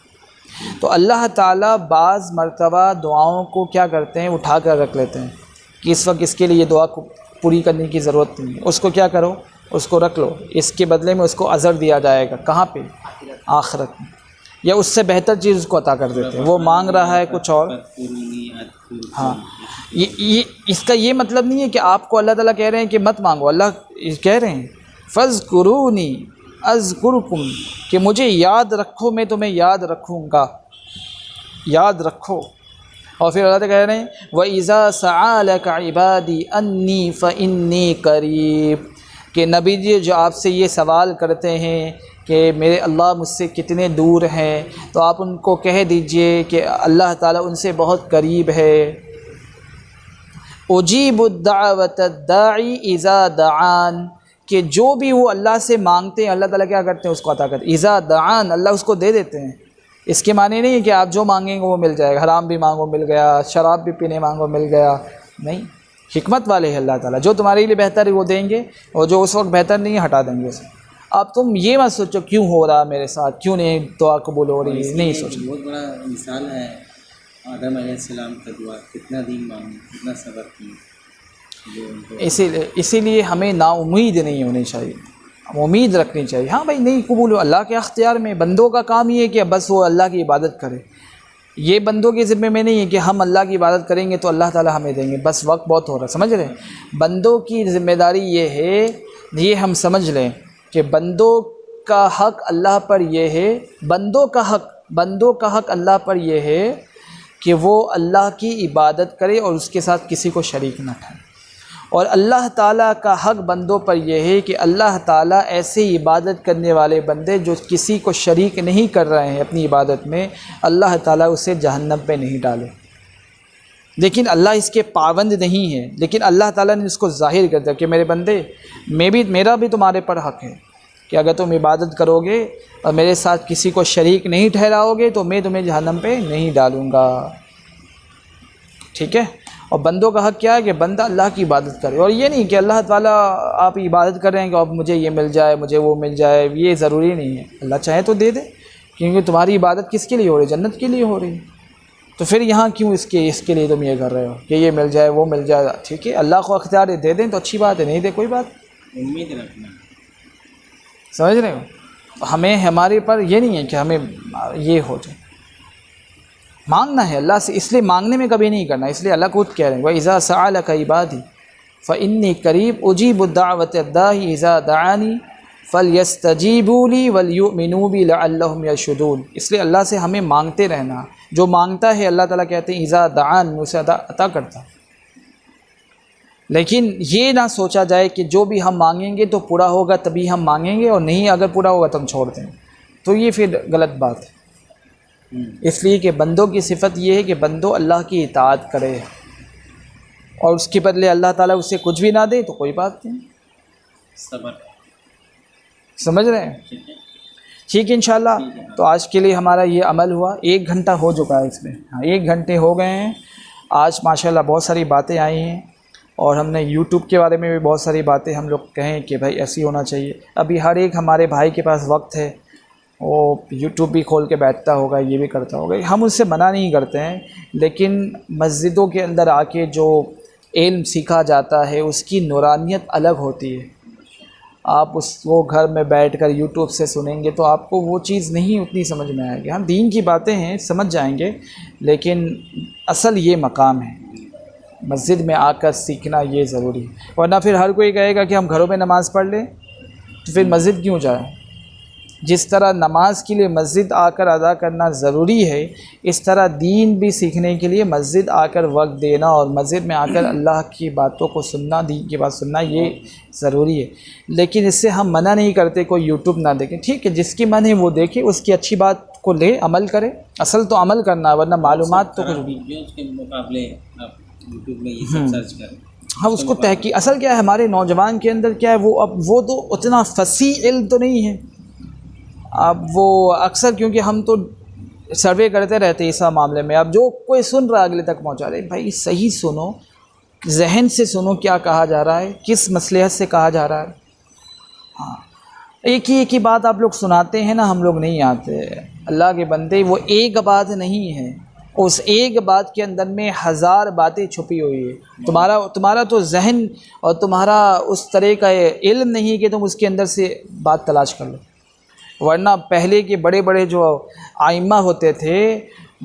तो अल्लाह ताला बाज़ मर्तबा दुआओं को क्या करते हैं, उठा कर रख लेते हैं कि इस वक्त इसके लिए ये दुआ को पूरी करने की ज़रूरत नहीं है, उसको क्या करो, उसको रख लो, इसके बदले में उसको अज़र दिया जाएगा। कहाँ पे? आखिरत में, या उससे बेहतर चीज़ उसको अता कर देते हैं। वो मांग रहा है कुछ और। हाँ, ये इसका ये मतलब नहीं है कि आपको अल्लाह ताला कह रहे हैं कि मत मांगो। अल्लाह कह रहे हैं फ़ज़्कुरूनी अज़्कुरुकुम, कि मुझे याद रखो, मैं तुम्हें याद रखूँगा, याद रखो। और फिर अल्लाह कह रहे हैं व इज़ा सअलका इबादी अन्नी फ़इन्नी करीब, कि नबी जी जो आपसे ये सवाल करते हैं कि मेरे अल्लाह मुझसे कितने दूर हैं, तो आप उनको कह दीजिए कि अल्लाह ताला उनसे बहुत करीब है। उजीबुद्दावत दाई इज़ा दआन, कि जो भी वो अल्लाह से मांगते हैं अल्लाह ताला क्या करते हैं, उसको अता करते हैं। इज़ा दआन, अल्लाह उसको दे देते हैं। इसके माने नहीं है कि आप जो मांगेंगे वो मिल जाएगा, हराम भी मांगो मिल गया, शराब भी पीने मांगो मिल गया, नहीं। हिकमत वाले हैं अल्लाह ताला, जो तुम्हारे लिए बेहतर है वो देंगे और जो उस वक्त बेहतर नहीं है हटा देंगे उसे। अब तुम ये मत सोचो क्यों हो रहा मेरे साथ, क्यों नहीं दुआ कबूल हो रही है, नहीं सोचो। बहुत बड़ा मिसाल है आदम अलैहिस्सलाम का दुआ, कितना दीन मांगे, कितना सब्र किया। इसीलिए हमें नाउम्मीद नहीं होनी चाहिए, उम्मीद रखनी चाहिए। हाँ भाई, नहीं कबूल हो, अल्लाह के अख्तियार में। बंदों का काम ये है कि बस वो अल्लाह की इबादत करे। ये बंदों के ज़िम्मे में नहीं है कि हम अल्लाह की इबादत करेंगे तो अल्लाह ताला हमें देंगे, बस वक्त बहुत हो रहा है, समझ रहे हैं। बंदों की ज़िम्मेदारी ये है, ये हम समझ लें कि बंदों का हक़ अल्लाह पर ये है, बंदों का हक़ अल्लाह पर ये है कि वो अल्लाह की इबादत करे और उसके साथ किसी को शरीक न ठहरे। और अल्लाह ताला का हक़ बंदों पर यह है कि अल्लाह ताला ऐसे इबादत करने वाले बंदे जो किसी को शरीक नहीं कर रहे हैं अपनी इबादत में, अल्लाह ताला उसे जहन्नम पे नहीं डाले। लेकिन अल्लाह इसके पाबंद नहीं है, लेकिन अल्लाह ताला ने इसको ज़ाहिर कर दिया कि मेरे बंदे, मेरा भी तुम्हारे पर हक़ है कि अगर तुम इबादत करोगे और मेरे साथ किसी को शरीक नहीं ठहराओगे तो मैं तुम्हें जहन्नम पे नहीं डालूँगा। ठीक है। और बंदों का हक़ क्या है कि बंदा अल्लाह की इबादत करे, और ये नहीं कि अल्लाह ताला आप इबादत कर रहे हैं कि अब मुझे ये मिल जाए, मुझे वो मिल जाए, ये ज़रूरी नहीं है। अल्लाह चाहे तो दे दे, क्योंकि तुम्हारी इबादत किसके लिए हो रही है? जन्नत के लिए हो रही है। तो फिर यहाँ क्यों इसके लिए तुम ये कर रहे हो कि ये मिल जाए वो मिल जाए? ठीक है, अल्लाह को अख्तियार दे दें तो अच्छी बात है, नहीं दे कोई बात, उम्मीद रखना। समझ रहे हो? हमें हमारे पर ये नहीं है कि हमें ये हो जाए, मांगना है अल्लाह से, इसलिए मांगने में कभी नहीं करना। इसलिए अल्लाह खुद कह रहे हैं वइज़ा सअलक इबादी फ़इन्नी करीब उजीबु दाअवत अद्दाई इज़ा दआनी फलयस्तजीबू ली वलयुमिनू बी लअल्लहुम यरशुदून। इसलिए अल्लाह से हमें मांगते रहना, जो मांगता है अल्लाह ताला कहते हैं इज़ा दआन, उसे अता करता। लेकिन ये ना सोचा जाए कि जो भी हम मांगेंगे तो पूरा होगा तभी हम मांगेंगे, और नहीं अगर पूरा होगा तो हम छोड़ देंगे, तो ये फिर गलत बात है। इसलिए कि बंदों की सिफत ये है कि बंदों अल्लाह की इताअत करे, और उसके बदले अल्लाह ताला उसे कुछ भी ना दे तो कोई बात नहीं, सब्र। समझ रहे हैं? ठीक है इंशाल्लाह। तो आज के लिए हमारा ये अमल हुआ, 1 घंटा हो चुका है इसमें, हाँ 1 घंटे हो गए हैं। आज माशाल्लाह बहुत सारी बातें आई हैं, और हमने यूट्यूब के बारे में भी बहुत सारी बातें हम लोग कहें कि भाई ऐसी होना चाहिए। अभी हर एक हमारे भाई के पास वक्त है, वो यूट्यूब भी खोल के बैठता होगा, ये भी करता होगा, हम उससे मना नहीं करते हैं, लेकिन मस्जिदों के अंदर आके जो इल्म सीखा जाता है उसकी नूरानियत अलग होती है। आप वो घर में बैठकर यूट्यूब से सुनेंगे तो आपको वो चीज़ नहीं उतनी समझ में आएगी। हाँ दीन की बातें हैं, समझ जाएंगे, लेकिन असल ये मकाम है, मस्जिद में आकर सीखना ये ज़रूरी है। वरना फिर हर कोई कहेगा कि हम घरों में नमाज़ पढ़ लें, तो फिर मस्जिद क्यों जाए? जिस तरह नमाज के लिए मस्जिद आकर अदा करना ज़रूरी है, इस तरह दीन भी सीखने के लिए मस्जिद आकर वक्त देना और मस्जिद में आकर अल्लाह की बातों को सुनना, दीन की बात सुनना, ये ज़रूरी है। लेकिन इससे हम मना नहीं करते कोई यूट्यूब ना देखें, ठीक है, जिसकी मन है वो देखे, उसकी अच्छी बात को ले, अमल करे। असल तो अमल करना है, वरना मालूमात तो कुछ भी उसके मुकाबले आप यूट्यूब में ये सब सर्च करें। हाँ उसको तहकीक, असल क्या है हमारे नौजवान के अंदर क्या है, वो अब वो तो उतना फसीह इल्म तो नहीं है। अब वो अक्सर, क्योंकि हम तो सर्वे करते रहते हैं इस मामले में, अब जो कोई सुन रहा है अगले तक पहुंचा रहे, भाई सही सुनो, जहन से सुनो क्या कहा जा रहा है, किस मसलहत से कहा जा रहा है। हाँ एक ही बात आप लोग सुनाते हैं ना, हम लोग नहीं आते। अल्लाह के बंदे, वो एक बात नहीं है, उस एक बात के अंदर में 1000 बातें छुपी हुई है। तुम्हारा तो जहन और तुम्हारा उस तरह का इल्म नहीं कि तुम उसके अंदर से बात तलाश कर लो। वरना पहले के बड़े बड़े जो आइम्मा होते थे,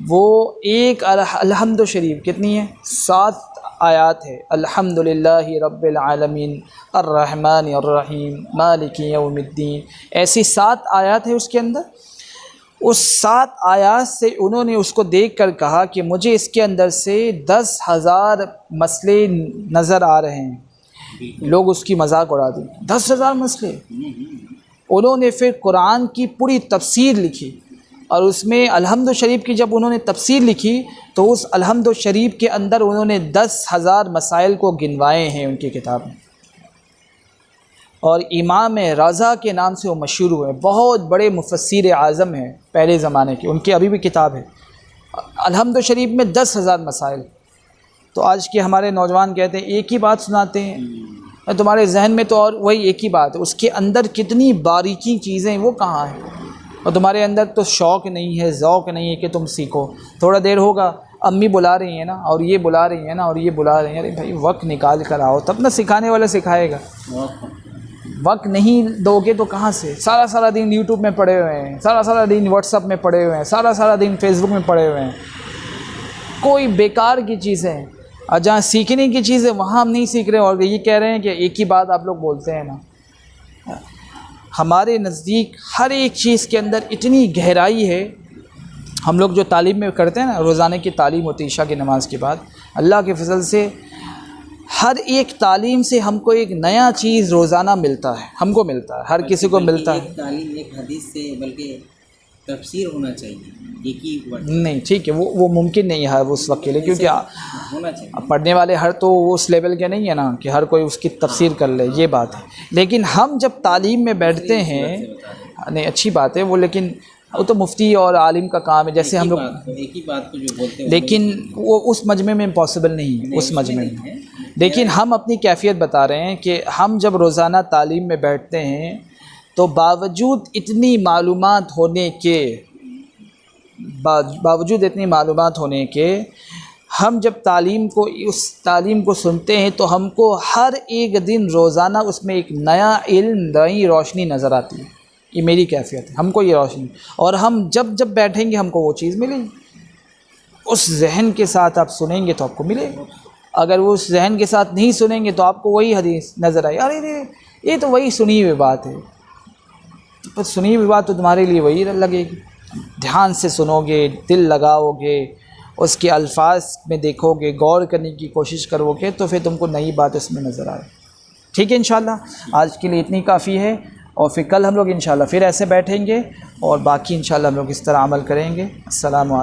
वो एक अल्हम्दु शरीफ कितनी है, 7 आयात है, अल्हम्दुलिल्लाहि रब्बिल आलमीन अर्रहमानिर रहीम मालिकी यौमिद्दीन, ऐसी 7 आयात है उसके अंदर। उस 7 आयात से उन्होंने उसको देखकर कहा कि मुझे इसके अंदर से 10,000 मसले नज़र आ रहे हैं। लोग उसकी मजाक उड़ा दी, 10,000 मसले। उन्होंने फिर कुरान की पूरी तफसीर लिखी, और उसमें अल्हम्दु शरीफ की जब उन्होंने तफसीर लिखी तो उस अल्हम्दु शरीफ के अंदर उन्होंने 10,000 मसाइल को गिनवाए हैं उनकी किताब में। और इमाम रज़ा के नाम से वो मशहूर हुए, बहुत बड़े मुफस्सिर आज़म हैं पहले ज़माने के, उनकी अभी भी किताब है अल्हम्दु शरीफ में 10,000 मसाइल। तो आज के हमारे नौजवान कहते हैं एक ही बात सुनाते हैं, तुम्हारे जहन में तो और वही एक ही बात है, उसके अंदर कितनी बारीकी चीज़ें वो कहाँ हैं, और तुम्हारे अंदर तो शौक़ नहीं है, ज़ौक़ नहीं है कि तुम सीखो। थोड़ा देर होगा, अम्मी बुला रही हैं ना, और ये बुला रही हैं ना, और ये बुला रही हैं, अरे भाई वक्त निकाल कर आओ, तब ना सिखाने वाला सिखाएगा। वक्त नहीं दोगे तो कहाँ से? सारा दिन यूट्यूब में पड़े हुए हैं, सारा दिन व्हाट्सअप में पड़े हुए हैं, सारा दिन फेसबुक में पड़े हुए हैं, कोई बेकार की चीज़ें। और जहाँ सीखने की चीज़ है वहाँ हम नहीं सीख रहे, और ये कह रहे हैं कि एक ही बात आप लोग बोलते हैं ना। हमारे नज़दीक हर एक चीज़ के अंदर इतनी गहराई है। हम लोग जो तालीम में करते हैं ना, रोज़ाना की तालीम होती है इशा की नमाज़ के बाद, अल्लाह के फजल से हर एक तालीम से हमको एक नया चीज़ रोज़ाना मिलता है, हमको मिलता है, हर किसी को मिलता है। तालीम एक हदीस से, बल्कि तफसीर होना चाहिए, एक ही वर्ड नहीं ठीक है, वो मुमकिन नहीं है उस वक्त के लिए, क्योंकि होना चाहिए। अब पढ़ने वाले हर तो उस लेवल के नहीं है ना कि हर कोई उसकी तफसीर कर ले, ये बात है। लेकिन हम जब तालीम में बैठते हैं, नहीं अच्छी बात है वो, लेकिन वो तो मुफ्ती और आलिम का काम है, जैसे हम लोग एक ही बात को जो बोलते हैं, लेकिन वो उस मजमे में इम्पॉसिबल नहीं है, उस मजमे में। लेकिन हम अपनी कैफियत बता रहे हैं कि हम जब रोज़ाना तालीम में बैठते हैं तो बावजूद इतनी मालूमात होने के हम जब उस तालीम को सुनते हैं तो हमको हर एक दिन रोज़ाना उसमें एक नया इल्म, नई रोशनी नज़र आती है। ये मेरी कैफियत है, हमको ये रोशनी, और हम जब जब बैठेंगे हमको वो चीज़ मिलेगी। उस जहन के साथ आप सुनेंगे तो आपको मिलेगा, अगर वो उस जहन के साथ नहीं सुनेंगे तो आपको वही हदीस नज़र आई, अरे ये तो वही सुनी हुई बात है, तो सुनी हुई बात तो तुम्हारे लिए वही लगेगी। ध्यान से सुनोगे, दिल लगाओगे, उसके अल्फाज में देखोगे, गौर करने की कोशिश करोगे, तो फिर तुमको नई बात उसमें नज़र आए। ठीक है, इंशाल्लाह आज के लिए इतनी काफ़ी है, और फिर कल हम लोग इंशाल्लाह फिर ऐसे बैठेंगे और बाकी इंशाल्लाह हम लोग इस तरह अमल करेंगे। अस्सलामु अलैकुम।